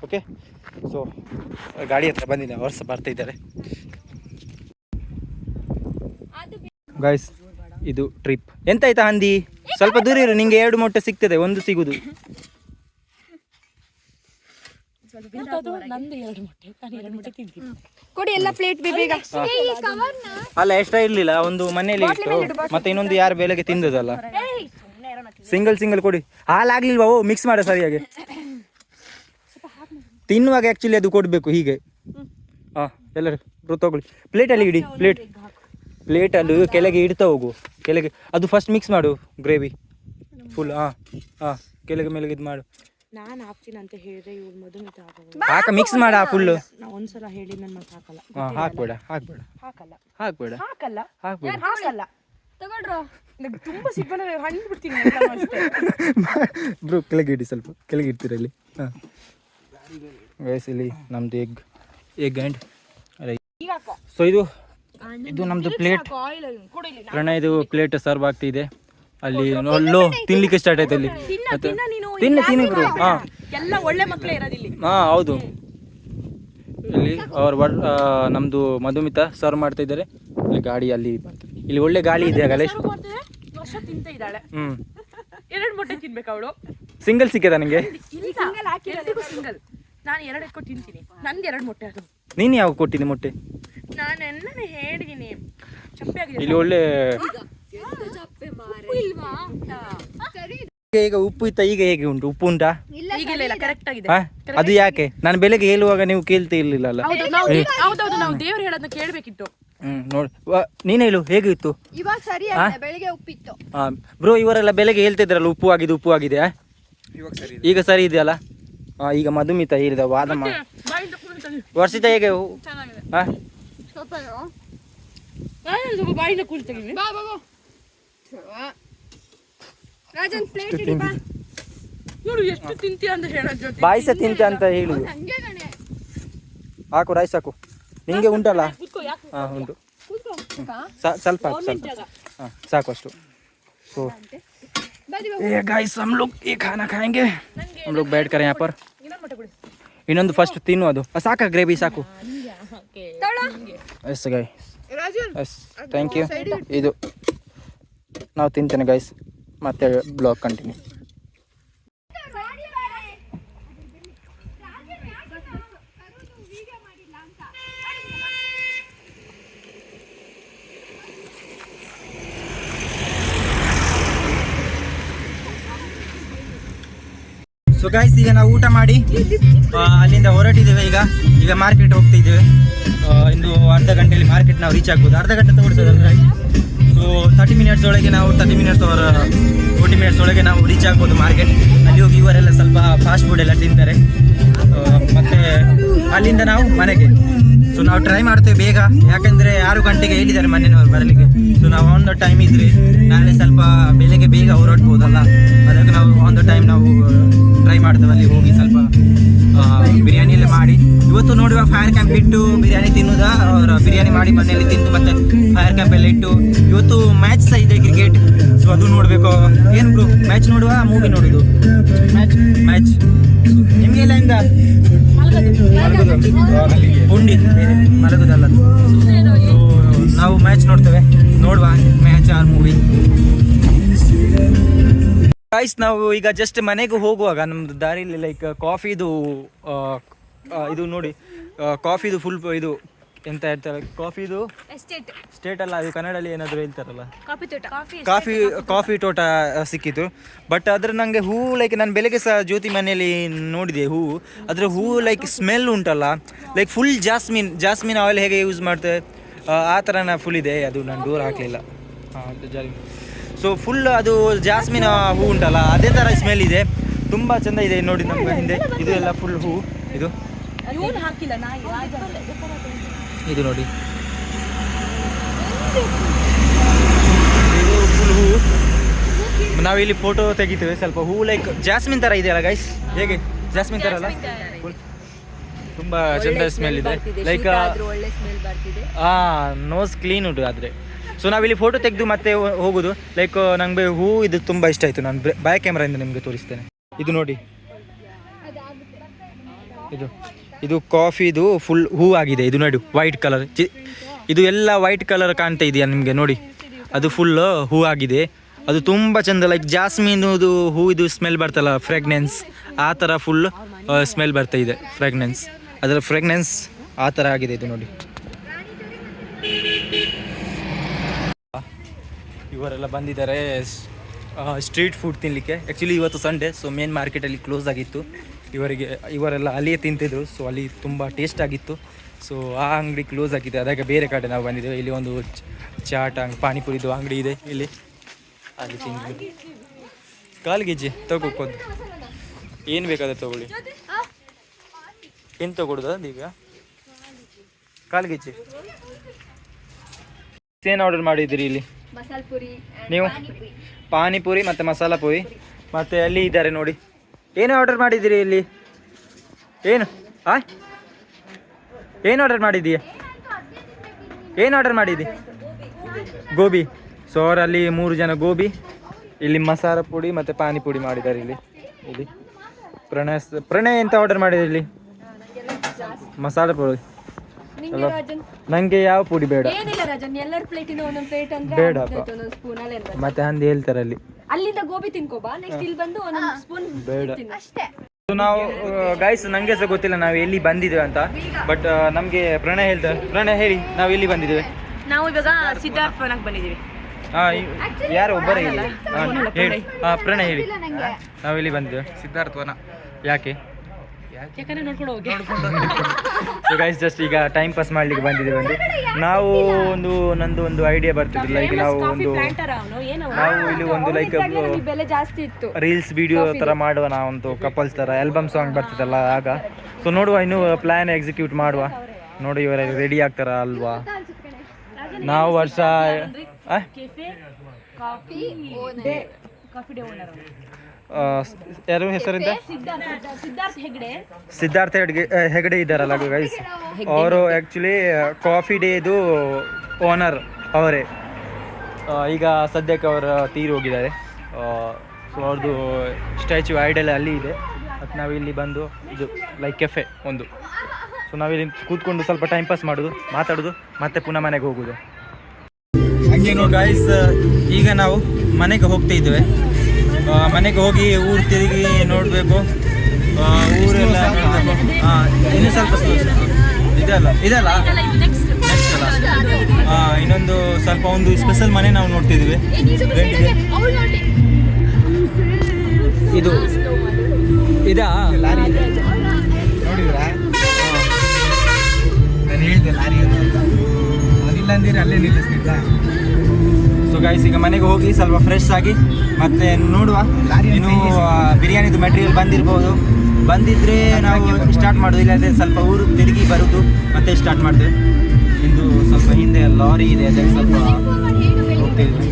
ಓಕೆ, ಸೊ ಗಾಡಿ ಹತ್ರ ಬಂದಿದೆ, ಅವರು ಸಹ ಬರ್ತಾಯಿದ್ದಾರೆ ಗೈಸ್. ಇದು ಟ್ರಿಪ್ ಎಂತಾಯ್ತಾ ಹಂದಿ, ಸ್ವಲ್ಪ ದೂರ ಇರು, ನಿಂಗೆ 2 ಮೊಟ್ಟೆ ಸಿಗ್ತದೆ, ಒಂದು ಸಿಗುದು. ಕೊಡಿ ಎಲ್ಲ ಪ್ಲೇಟ್ ಬೇಗ. ಅಲ್ಲ ಎಕ್ಸ್ಟ್ರಾ ಇರ್ಲಿಲ್ಲ, ಒಂದು ಮನೆಯಲ್ಲಿ ಇಟ್ಟು ಮತ್ತೆ ಇನ್ನೊಂದು ಯಾರು ಬೆಳಗ್ಗೆ ತಿಂದದಲ್ಲ, ಸಿಂಗಲ್ ಕೊಡಿ. ಹಾಲಾಗ್ಲಿಲ್ವಾ? ಮಿಕ್ಸ್ ಮಾಡ ಸರಿಯಾಗಿ. ತಿನ್ನುವಾಗ ಆ್ಯಕ್ಚುಲಿ ಅದು ಕೊಡಬೇಕು ಹೀಗೆ. ಹಾಂ ಎಲ್ಲರೂ ತಗೊಳ್ಳಿ, ಪ್ಲೇಟಲ್ಲಿ ಇಡಿ, ಪ್ಲೇಟಲ್ಲಿ ಕೆಳಗೆ ಇಡ್ತಾ ಹೋಗು, ಕೆಳಗೆ ಅದು ಫಸ್ಟ್ ಮಿಕ್ಸ್ ಮಾಡು ಗ್ರೇವಿ ಫುಲ್. ಹಾಂ ಕೆಳಗೆ ಮೇಲೆಗೆ ಇದು ಮಾಡು. ನಾನು ಹಾಕ್ತೀನಿ ಅಂತ ಹೇಳಿದ್ರೆ ಇವ್ರು ಮಧುಮಿತಾ ಹಾಕ ಮಿಕ್ಸ್ ಮಾಡ ಫುಲ್ಲು. ನಾ ಒಂದ್ಸಲ ಹೇಳಿ ನನ್ನ ಮತ್ತೆ ಹಾಕಲ್ಲ. ಹಾಕ್ಬೇಡ ಹಾಕಲ್ಲ ತಗೊಳ್ರು. ನಂಗೆ ತುಂಬಾ ಸಿಬ್ಬನ ಹಣ್ಣು ಬಿಡ್ತೀನಿ ಬ್ರೋ, ಕೆಳಗೆ ಇಡಿ, ಸ್ವಲ್ಪ ಕೆಳಗೆ ಇಡ್ತೀರ ಇಲ್ಲಿ. ಹಾಂ ಗೈಸ್, ಇಲ್ಲಿ ನಮ್ಮದು ಎಗ್ ಆ್ಯಂಡ್ ಸೊ ಇದು ನಮ್ಮದು ಪ್ಲೇಟ್. ಪ್ರಣಯ್ದು ಪ್ಲೇಟ್ ಸರ್ವ್ ಆಗ್ತಿದೆ ಅಲ್ಲಿ. ಅಲ್ಲೋ ತಿನ್ಲಿಕ್ಕೆ ಸ್ಟಾರ್ಟ್ ಆಯ್ತು ಅಲ್ಲಿ. ತಿನ್ನಿ ಬ್ರೋ. ಹಾಂ ಎಲ್ಲ ಒಳ್ಳೆ ಮಕ್ಕಳೇ ಇರೋದಿಲ್ಲಿ. ಹಾಂ ಹೌದು, ಇಲ್ಲಿ ನಮ್ಮದು ಮಧುಮಿತಾ ಸರ್ವ್ ಮಾಡ್ತಾ ಇದ್ದಾರೆ. ಇಲ್ಲಿ ಗಾಡಿ ಅಲ್ಲಿ ಬರ್ತದೆ, ಇಲ್ಲಿ ಒಳ್ಳೆ ಗಾಳಿ ಇದೆ ಗಲೇಶ್. ವರ್ಷ ತಿಂತ ಇದ್ದಾಳೆ. 2 ಮೊಟ್ಟೆ ತಿನ್ಬೇಕು ಅವಳು. ಸಿಂಗಲ್ ಸಿಕ್ಕದ ನನಗೆ? ಸಿಂಗಲ್ ನಾನು 2 ಎತ್ಕೊಂಡು ತಿಂತೀನಿ, ನನ್ಗೆ 2 ಮೊಟ್ಟೆ ಅದು. ನೀನು ಯಾವ ಕೊಟ್ಟಿದ್ದೆ ಮೊಟ್ಟೆ? ನಾನೆಲ್ಲನೇ ಹೇಳಿದ್ದೀನಿ. ಚಪ್ಪೆ ಆಗಿದೆ ಇಲ್ಲಿ ಒಳ್ಳೆ ಈಗ ಉಪ್ಪು ಇತ್ತ, ಈಗ ಹೇಗೆ ಉಂಟು? ಉಪ್ಪು ಉಂಟಾ? ಇಲ್ಲ ಕರೆಕ್ಟ್ ಆಗಿದೆ. ಅದು ಯಾಕೆ ನಾನು ಬೆಳಗ್ಗೆ ಹೇಳುವಾಗ ನೀವು ಕೇಳ್ತಾ ಇರ್ಲಿಲ್ಲ ಅಲ್ಲ? ಹೌದೌದು, ನಾವು ದೇವ್ರು ಹೇಳೋದನ್ನ ಕೇಳಬೇಕಿತ್ತು. ನೋಡಿ ನೀನು ಹೇಳು, ಹೇಗೆ ಇತ್ತು ಇವಾಗ ಸರಿ ಬೆಳಿಗ್ಗೆ ಉಪ್ಪಿತ್ತು. ಬ್ರೋ, ಇವರೆಲ್ಲ ಬೆಳಗ್ಗೆ ಹೇಳ್ತಿದ್ರಲ್ಲ ಉಪ್ಪು ಆಗಿದೆ. ಈಗ ಸರಿ ಇದೆಯಲ್ಲ? ಈಗ ಮಧುಮಿತಾ ಹೇಳಿದ ವಾದ ವರ್ಷಿತ ಹೇಗೆ? ಹಾಂ ಸ್ವಲ್ಪ ಬಾಯಿನ ಕೂಲ್ ತೆಗಿ. ರಾಜನ್ ಪ್ಲೇಟ್ ಇಷ್ಟು ತಿಂದಿ ನೋಡು ಎಷ್ಟು ತಿಂತೀಯ ಅಂತ ಹೇಳೋದ್ ಜೊತೆ ಬಾಯಿಸ ತಿಂತೆ ಅಂತ ಹೇಳುದು. ಹಂಗೆ ಕಣೆ. ಹಾಕು ರೈಸ್ ಹಾಕು, ನಿಂಗೆ ಉಂಟಲ್ಲ? ಕೂತ್ಕೋ, ಯಾಕೆ ಹಾಂ ಉಂಟು, ಕೂತ್ಕೋ. ಸ್ವಲ್ಪ ಹಾಕು ಸ್ವಲ್ಪ. हाँ साको अಷ್ಟು. सो ये गाइस हम लोग ये खाना खाएंगे, हम लोग बैठ कर यहाँ पर. ಇನ್ನೊಂದು ಫಸ್ಟ್ ತಿನ್ನು, ಅದು ಸಾಕ ಗ್ರೇವಿ ಸಾಕು. Yes guys, yes thank you. ಇದು ನಾವು ತಿಂತೇನೆ ಗೈಸ್, ಮತ್ತೆ ಬ್ಲಾಗ್ ಕಂಟಿನ್ಯೂ. ಸೊ ಗೈಸ್ ಈಗ ನಾವು ಊಟ ಮಾಡಿ ಅಲ್ಲಿಂದ ಹೊರಟಿದ್ದೇವೆ. ಈಗ ಮಾರ್ಕೆಟ್ ಹೋಗ್ತಿದ್ದೇವೆ. ಇಂದು ಅರ್ಧ ಗಂಟೆಯಲ್ಲಿ ಮಾರ್ಕೆಟ್ ನಾವು ರೀಚ್ ಆಗ್ಬೋದು. ಅರ್ಧ ಗಂಟೆ ತಗೊಳ್ತದಲ್ಲ. ಸೊ 30 ಮಿನಿಟ್ಸ್ ಒಳಗೆ ನಾವು 30 ಮಿನಿಟ್ಸ್ ಅವರ 40 ಮಿನಿಟ್ಸ್ ಒಳಗೆ ನಾವು ರೀಚ್ ಆಗ್ಬೋದು ಮಾರ್ಕೆಟ್. ಅಲ್ಲಿ ಹೋಗಿ ಇವರೆಲ್ಲ ಸ್ವಲ್ಪ ಫಾಸ್ಟ್ ಫುಡ್ ಎಲ್ಲ ತಿಂತಾರೆ. ಮತ್ತು ಅಲ್ಲಿಂದ ನಾವು ಮನೆಗೆ. ಸೊ ನಾವು ಟ್ರೈ ಮಾಡ್ತೇವೆ ಬೇಗ, ಯಾಕಂದರೆ 6 ಗಂಟೆಗೆ ಹೇಳಿದ್ದಾರೆ ಮನೆಯವರು ಬರಲಿಕ್ಕೆ. ಸೊ ನಾವು ಆನ್ ದ ಟೈಮ್ ಇದ್ದರೆ ನಾಳೆ ಸ್ವಲ್ಪ ಬೆಳಗ್ಗೆ ಬೇಗ ಹೊರಡ್ಬೋದಲ್ಲ, ಅದಕ್ಕೆ ನಾವು ಆನ್ ದ ಟೈಮ್ ನಾವು ಟ್ರೈ ಮಾಡ್ತೇವೆ ಅಲ್ಲಿ ಹೋಗಿ ಸ್ವಲ್ಪ ಬಿರಿಯಾನಿ ಎಲ್ಲ ಮಾಡಿ. ಇವತ್ತು ನೋಡುವ ಫೈರ್ ಕ್ಯಾಂಪ್ ಇಟ್ಟು ಬಿರಿಯಾನಿ ತಿನ್ನೋದಾ, ಅವರ ಬಿರಿಯಾನಿ ಮಾಡಿ ಮನೆಯಲ್ಲಿ ತಿಂದು ಮತ್ತೆ ಫೈರ್ ಕ್ಯಾಂಪ್ ಎಲ್ಲ ಇಟ್ಟು. ಇವತ್ತು ಮ್ಯಾಚ್ ಸಹ ಇದೆ ಕ್ರಿಕೆಟ್, ಸೊ ಅದು ನೋಡಬೇಕು. ಏನು ಬ್ರೋ, ಮ್ಯಾಚ್ ನೋಡುವ ಮೂವಿ ನೋಡೋದು? ಮ್ಯಾಚ್ ನಿಮಗೆಲ್ಲ ಇಂದ ಉಂಡಿ ಮಲಗುದಲ್ಲ. ಸೊ ನಾವು ಮ್ಯಾಚ್ ನೋಡ್ತೇವೆ, ನೋಡುವ ಮ್ಯಾಚ್ ಆರ್ ಮೂವಿ. ಗೈಸ್ ನಾವು ಈಗ ಜಸ್ಟ್ ಮನೆಗೆ ಹೋಗುವಾಗ ನಮ್ಮದು ದಾರಿಯಲ್ಲಿ ಲೈಕ್ ಕಾಫಿದು ಇದು ನೋಡಿ, ಕಾಫಿದು ಫುಲ್ ಇದು ಎಂತ ಹೇಳ್ತಾರೆ, ಕಾಫಿದು ಸ್ಟೇಟ್ ಅಲ್ಲ, ಅದು ಕನ್ನಡಲ್ಲಿ ಏನಾದರೂ ಹೇಳ್ತಾರಲ್ಲ, ಕಾಫಿ ತೋಟ ಸಿಕ್ಕಿತು. ಬಟ್ ಅದ್ರ ನನಗೆ ಹೂ ಲೈಕ್ ನಾನು ಬೆಳಗ್ಗೆ ಸಹ ಜ್ಯೋತಿ ಮನೆಯಲ್ಲಿ ನೋಡಿದೆ ಹೂವು. ಅದರ ಹೂವು ಲೈಕ್ ಸ್ಮೆಲ್ ಉಂಟಲ್ಲ, ಲೈಕ್ ಫುಲ್ ಜಾಸ್ಮಿನ್ ಆಯಿಲ್ ಹೇಗೆ ಯೂಸ್ ಮಾಡ್ತೇವೆ ಆ ಥರನ ಫುಲ್ ಇದೆ. ಅದು ನಾನು ಡೋರ್ ಹಾಕಲಿಲ್ಲ. ಹಾಂ, ಸೊ ಫುಲ್ ಅದು ಜಾಸ್ಮಿನ್ ಹೂ ಉಂಟಲ್ಲ ಅದೇ ಥರ ಸ್ಮೆಲ್ ಇದೆ. ತುಂಬ ಚೆಂದ ಇದೆ ನೋಡಿ ನಮ್ಮ ಹಿಂದೆ. ಇದು ಎಲ್ಲ ಫುಲ್ ಹೂ. ಇದು ಇದು ನೋಡಿ, ಇದು ಫುಲ್ ಹೂ. ನಾವಿಲ್ಲಿ ಫೋಟೋ ತೆಗಿತೇವೆ. ಸ್ವಲ್ಪ ಹೂ ಲೈಕ್ ಜಾಸ್ಮಿನ್ ಥರ ಇದೆಯಲ್ಲ ಗೈಸ್, ಹೇಗೆ ಜಾಸ್ಮಿನ್ ಥರ ಅಲ್ಲ, ತುಂಬ ಚೆಂದ ಸ್ಮೆಲ್ ಇದೆ. ಲೈಕ್ ನೋಸ್ ಕ್ಲೀನ್ ಉಂಟು ಆದರೆ. ಸೊ ನಾವಿಲ್ಲಿ ಫೋಟೋ ತೆಗೆದು ಮತ್ತೆ ಹೋಗೋದು. ಲೈಕ್ ನನಗೆ ಹೂ ಇದು ತುಂಬ ಇಷ್ಟ ಆಯಿತು. ನಾನು ಬ್ಯಾಕ್ ಕ್ಯಾಮ್ರಾಯಿಂದ ನಿಮಗೆ ತೋರಿಸ್ತೇನೆ. ಇದು ನೋಡಿ, ಇದು ಕಾಫಿದು ಫುಲ್ ಹೂ ಆಗಿದೆ. ಇದು ನೋಡಿ ವೈಟ್ ಕಲರ್, ಇದು ಎಲ್ಲ ವೈಟ್ ಕಲರ್ ಕಾಣ್ತಾ ಇದೆಯಾ ನಿಮಗೆ ನೋಡಿ, ಅದು ಫುಲ್ ಹೂ ಆಗಿದೆ. ಅದು ತುಂಬ ಚೆಂದ, ಲೈಕ್ ಜಾಸ್ಮಿನದು ಹೂ ಇದು ಸ್ಮೆಲ್ ಬರ್ತಲ್ಲ, ಫ್ರೆಗ್ನೆನ್ಸ್ ಆ ಥರ ಫುಲ್ ಸ್ಮೆಲ್ ಬರ್ತಾ ಇದೆ. ಫ್ರೆಗ್ನೆನ್ಸ್, ಅದರ ಫ್ರೆಗ್ನೆನ್ಸ್ ಆ ಥರ ಆಗಿದೆ. ಇದು ನೋಡಿ, ಇವರೆಲ್ಲ ಬಂದಿದ್ದಾರೆ ಸ್ಟ್ರೀಟ್ ಫುಡ್ ತಿನ್ನಲಿಕ್ಕೆ. ಆ್ಯಕ್ಚುಲಿ ಇವತ್ತು ಸಂಡೇ, ಸೊ ಮೇನ್ ಮಾರ್ಕೆಟಲ್ಲಿ ಕ್ಲೋಸ್ ಆಗಿತ್ತು. ಇವರೆಲ್ಲ ಅಲ್ಲಿಯೇ ತಿಂತಿದ್ರು. ಸೊ ಅಲ್ಲಿ ತುಂಬ ಟೇಸ್ಟ್ ಆಗಿತ್ತು. ಸೊ ಆ ಅಂಗಡಿ ಕ್ಲೋಸ್ ಆಗಿದೆ, ಅದಕ್ಕೆ ಬೇರೆ ಕಡೆ ನಾವು ಬಂದಿದ್ದೇವೆ. ಇಲ್ಲಿ ಒಂದು ಚಾಟ್ ಪಾನಿಪುರಿದು ಅಂಗಡಿ ಇದೆ ಇಲ್ಲಿ, ಅಲ್ಲಿ ತಿಂದು ಕಾಲ್ಗೆಜ್ಜೆ ತಗೋಕೋದು. ಏನು ಬೇಕಾದ್ರೆ ತಗೊಳ್ಳಿ. ಏನು ತಗೊಳ್ಳೋದು ಈಗ? ಕಾಲ್ಗೆಜ್ಜೆ. ಏನು ಆರ್ಡರ್ ಮಾಡಿದ್ದೀರಿ ಇಲ್ಲಿ ನೀವು? ಪಾನಿಪುರಿ ಮತ್ತು ಮಸಾಲ ಪುರಿ. ಮತ್ತು ಅಲ್ಲಿ ಇದ್ದಾರೆ ನೋಡಿ. ಏನು ಆರ್ಡರ್ ಮಾಡಿದ್ದೀರಿ ಇಲ್ಲಿ? ಏನು ಏನು ಆರ್ಡರ್ ಮಾಡಿದ್ದೀಯ? ಏನು ಆರ್ಡರ್ ಮಾಡಿದ್ದಿ? ಗೋಬಿ. ಸೊ ಅವರಲ್ಲಿ 3 ಜನ ಗೋಬಿ, ಇಲ್ಲಿ ಮಸಾಲ ಪುಡಿ ಮತ್ತು ಪಾನಿಪುರಿ ಮಾಡಿದ್ದಾರೆ. ಇಲ್ಲಿ ಪ್ರಣಯ್ ಎಂತ ಆರ್ಡರ್ ಮಾಡಿದೆ ಇಲ್ಲಿ? ಮಸಾಲ ಪುಡಿ. ನಂಗೆ ಯಾವ ಪುಡಿ ಬೇಡ, ಬೇಡ ಮತ್ತೆ ಅಂದು ಹೇಳ್ತಾರೆ ಅಲ್ಲಿ. ಅಲ್ಲಿಂದ ಗೋಬಿ ತಿನ್ಕೋಬಾ, ನೆಕ್ಸ್ಟ್ ಇಲ್ಲಿ ಬಂದು ಒಂದೊಂದು ಸ್ಪೂನ್ ಬೇಡ ಅಷ್ಟೇ. ನಾವು ಗೈಸ್ ನಂಗೆ ಸಹ ಗೊತ್ತಿಲ್ಲ ನಾವು ಎಲ್ಲಿ ಬಂದಿದ್ದೇವೆ ಅಂತ. ಬಟ್ ನಮಗೆ ಪ್ರಣಯ್ ಹೇಳ್ತಾರೆ. ಪ್ರಣಯ್ ಹೇಳಿ, ನಾವು ಎಲ್ಲಿ ಬಂದಿದ್ದೇವೆ? ನಾವು ಇವಾಗ ಸಿದ್ಧಾರ್ಥವನಕ್ಕೆ ಬಂದಿದ್ದೀವಿ. ಯಾರು ಒಬ್ಬರೇ ಹೇಳಿ. ಹೇಳಿ ಪ್ರಣಯ್ ಹೇಳಿ, ನಾವು ಎಲ್ಲಿ ಬಂದಿದ್ದೇವೆ? ಸಿದ್ಧಾರ್ಥವನ. ಯಾಕೆ? ಯಾಕಂದ್ರೆ ನೋಡ್ಕೊಂಡು ಹೋಗಿ. ಸೊ ಗೈಸ್ ಜಸ್ಟ್ ಈಗ ಟೈಮ್ ಪಾಸ್ ಮಾಡ್ಲಿಕ್ಕೆ ಬಂದಿದ್ದೇವೆ. ನಾವು ನಂದು ಒಂದು ಐಡಿಯಾ ಬರ್ತಿದ್ದಿಲ್ಲ. ಈಗ ನಾವು ಇಲ್ಲಿ ಒಂದು ಲೈಕ್ ಬೆಲೆ ಜಾಸ್ತಿ ಇತ್ತು, ರೀಲ್ಸ್ ವಿಡಿಯೋ ಥರ ಮಾಡುವ. ನಾವಂತೂ ಕಪಲ್ಸ್ ಥರ ಆಲ್ಬಮ್ ಸಾಂಗ್ ಬರ್ತಿದ್ದಲ್ಲ ಆಗ. ಸೊ ನೋಡುವ, ಇನ್ನೂ ಪ್ಲ್ಯಾನ್ ಎಕ್ಸಿಕ್ಯೂಟ್ ಮಾಡುವ. ನೋಡಿ ಇವರ ರೆಡಿ ಆಗ್ತಾರ ಅಲ್ವಾ? ನಾವು ವರ್ಷ ಕಾಫಿ ಡೇ ಓನರ್ ಯಾರು ಹೆಸರಿಂದ ಸಿದ್ಧಾರ್ಥ್ ಹೆಗ್ಡೆ. ಸಿದ್ಧಾರ್ಥ ಹೆಗಡೆ ಇದ್ದಾರಲ್ಲ ಗೈಸ್, ಅವರು ಆ್ಯಕ್ಚುಲಿ ಕಾಫಿ ಡೇದು ಓನರ್ ಅವರೇ. ಈಗ ಸದ್ಯಕ್ಕೆ ಅವರು ತೀರಿ ಹೋಗಿದ್ದಾರೆ. ಸೊ ಅವ್ರದ್ದು ಸ್ಟ್ಯಾಚ್ಯೂ ಐಡಲ್ ಅಲ್ಲಿ ಇದೆ. ಮತ್ತು ನಾವಿಲ್ಲಿ ಬಂದು ಇದು ಲೈಕ್ ಕೆಫೆ ಒಂದು. ಸೊ ನಾವಿಲ್ಲಿ ಕೂತ್ಕೊಂಡು ಸ್ವಲ್ಪ ಟೈಮ್ ಪಾಸ್ ಮಾಡೋದು, ಮಾತಾಡೋದು, ಮತ್ತೆ ಪುನಃ ಮನೆಗೆ ಹೋಗೋದು. ಹಂಗೇನು ಗೈಸ್, ಈಗ ನಾವು ಮನೆಗೆ ಹೋಗ್ತಾ ಇದ್ದೇವೆ. ಮನೆಗೆ ಹೋಗಿ ಊರು ತಿರುಗಿ ನೋಡಬೇಕು, ಊರೆಲ್ಲ ನೋಡಬೇಕು. ಇನ್ನೂ ಸ್ವಲ್ಪ ಇದಲ್ಲ ನೆಕ್ಸ್ಟ್ ಅಲ್ಲ. ಇನ್ನೊಂದು ಸ್ವಲ್ಪ ಒಂದು ಸ್ಪೆಷಲ್ ಮನೆ ನಾವು ನೋಡ್ತಿದ್ದೀವಿ ರೆಂಟಿಗೆ. ಇದು ಇದಾ ಲಾರಿ ನೋಡಿದ್ರಾ? ನಾನು ಹೇಳಿದೆ ಲಾರಿ ಅದಿಲ್ಲ ಅಂದಿರಿ ಅಲ್ಲೇ ನಿಲ್ಲಿಸ್ತಿದ್ದ. ಸೊ ಗೈಸ್, ಈಗ ಮನೆಗೆ ಹೋಗಿ ಸ್ವಲ್ಪ ಫ್ರೆಶ್ ಆಗಿ ಮತ್ತೆ ನೋಡುವ. ಇನ್ನು ಬಿರಿಯಾನಿದು ಮೆಟೀರಿಯಲ್ ಬಂದಿರ್ಬೋದು, ಬಂದಿದ್ರೆ ನಾವು ಸ್ಟಾರ್ಟ್ ಮಾಡೋದು, ಇಲ್ಲಾಂದರೆ ಸ್ವಲ್ಪ ಊರು ತಿರುಗಿ ಬರೋದು ಮತ್ತೆ ಸ್ಟಾರ್ಟ್ ಮಾಡ್ತೇವೆ. ಇಂದು ಸ್ವಲ್ಪ ಹಿಂದೆ ಲಾರಿ ಇದೆ, ಅದಕ್ಕೆ ಸ್ವಲ್ಪ ಹೋಗ್ತಿದ್ವಿ.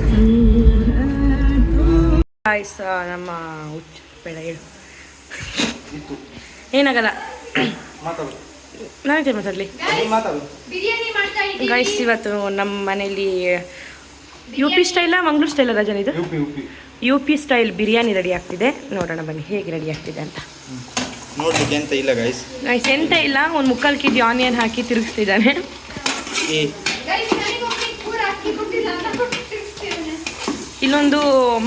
ನಮ್ಮ ಬೇಡ ಹೇಳು, ಏನಾಗಲ್ಲ, ನಾನು ಮಾತಾಡಲಿ. ಗೈಸ್, ಇವತ್ತು ನಮ್ಮ ಮನೇಲಿ ಯು ಪಿ ಸ್ಟೈಲಾ ಮಂಗಳೂರು ಸ್ಟೈಲ ರಜನ್? ಇದು U P style biryani ready ಆಗ್ತಿದೆ. ನೋಡೋಣ ಬನ್ನಿ ಹೇಗೆ ರೆಡಿ ಆಗ್ತಿದೆ ಅಂತ. ನೋಡ್ಲಿಕ್ಕೆ ಎಂತ ಇಲ್ಲ ಗೈಸ್, ಗೈಸ್ ಎಂತ ಇಲ್ಲ, ಒಂದು 3/4 kg ಆನಿಯನ್ ಹಾಕಿ ತಿರುಗಿಸ್ತಿದ್ದಾನೆ. ಇಲ್ಲೊಂದು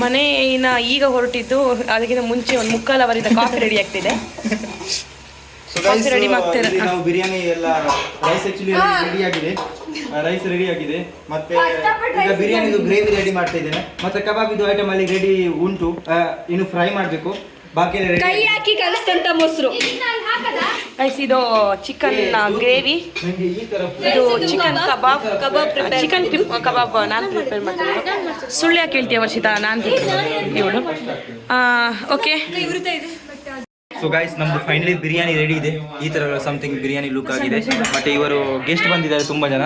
ಮನೆಯಿಂದ ಈಗ ಹೊರಟಿದ್ದು, ಅದಕ್ಕಿಂತ ಮುಂಚೆ ಒಂದು 3/4 ಅವರಿಂದ ಕಾಫಿ ರೆಡಿ ಆಗ್ತಿದೆ. ಕಾಫಿ ರೆಡಿ ಮಾಡ್ತಾರೆ. ನಾವು ಬಿರಿಯಾನಿ ಎಲ್ಲ ರೈಸ್ ಆಕ್ಚುಲಿ ರೆಡಿ ಆಗಿದೆ, ರೈಸ್ ರೆಡಿ ಆಗಿದೆ. ಮತ್ತೆ ಈಗ ಬಿರಿಯಾನಿದು ಗ್ರೇವಿ ರೆಡಿ ಮಾಡ್ತಾ ಇದ್ದೇನೆ. ಮತ್ತೆ ಕಬಾಬ್ ಇದು ಐಟಮ್ ಅಲ್ಲಿ ರೆಡಿ ಉಂಟು, ಇನ್ನು ಫ್ರೈ ಮಾಡಬೇಕು. ಬಾಕಿ ಕೈ ಹಾಕಿ ಕಲಿಸ್ತಂತ ಮೊಸರು. ಗೈಸ್, ಇದು ಚಿಕನ್ ಗ್ರೇವಿ, ಇದು ಚಿಕನ್ ಕಬಾಬ್. ಚಿಕನ್ ಕಬಾಬ್ ನಾನು ಪ್ರಿಪೇರ್ ಮಾಡ್ತೀನಿ. ಸುಳ್ಳು ಯಾಕೆ ಹೇಳ್ತೀಯ ವರ್ಷಿತಾ? ನಾನು ಇವಳು. ಓಕೆ. ಸೊ ಗೈಸ್, ನಮ್ದು ಫೈನಲಿ ಬಿರಿಯಾನಿ ರೆಡಿ ಇದೆ. ಈ ಥರ ಸಮಥಿಂಗ್ ಬಿರಿಯಾನಿ ಲುಕ್ ಆಗಿದೆ. ಮತ್ತು ಇವರು ಗೆಸ್ಟ್ ಬಂದಿದ್ದಾರೆ ತುಂಬ ಜನ,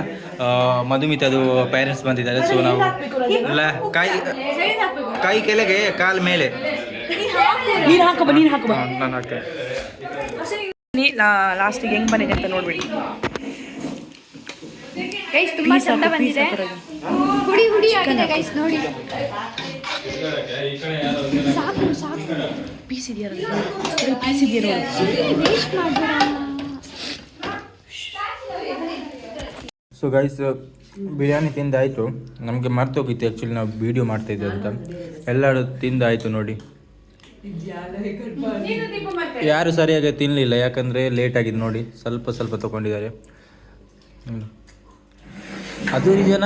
ಮಧುಮಿತದು ಪೇರೆಂಟ್ಸ್ ಬಂದಿದ್ದಾರೆ. ಸೊ ನಾವು ಕೈ ಕೆಳಗೆ ಕಾಲ್ ಮೇಲೆ ನೀರು ಹಾಕಬ ನಾನು ಹಾಕ್ತೇನೆ. ಲಾಸ್ಟಿಗೆ ಹೆಂಗೆ ಬಂದಿದೆ ಅಂತ ನೋಡ್ಬಿಡಿ. ಗೈಸ್, ತುಂಬಾ ಚಂದ ಬಂದಿದೆ. ಹುಡಿ ಹುಡಿ ಆಗಿದೆ ಗೈಸ್, ನೋಡಿ. ಸಾಕು ಸಾಕು, ಪೀಸ್ ಇದೆಯಲ್ಲ, ವೇಸ್ಟ್ ಮಾಡಬೇಡ. ಸೊ ಗೈಸ್, ಬಿರಿಯಾನಿ ತಿಂದಾಯಿತು. ನಮಗೆ ಮರ್ತೋಗಿತ್ತು ಆ್ಯಕ್ಚುಲಿ ನಾವು ವೀಡಿಯೋ ಮಾಡ್ತಾಯಿದ್ದೆ ಅಂತ. ಎಲ್ಲರೂ ತಿಂದಾಯಿತು ನೋಡಿ. ಯಾರು ಸರಿಯಾಗಿ ತಿನ್ನಲಿಲ್ಲ, ಯಾಕಂದರೆ ಲೇಟ್ ಆಗಿದೆ ನೋಡಿ. ಸ್ವಲ್ಪ ಸ್ವಲ್ಪ ತೊಗೊಂಡಿದ್ದಾರೆ. ಅದು ಜನ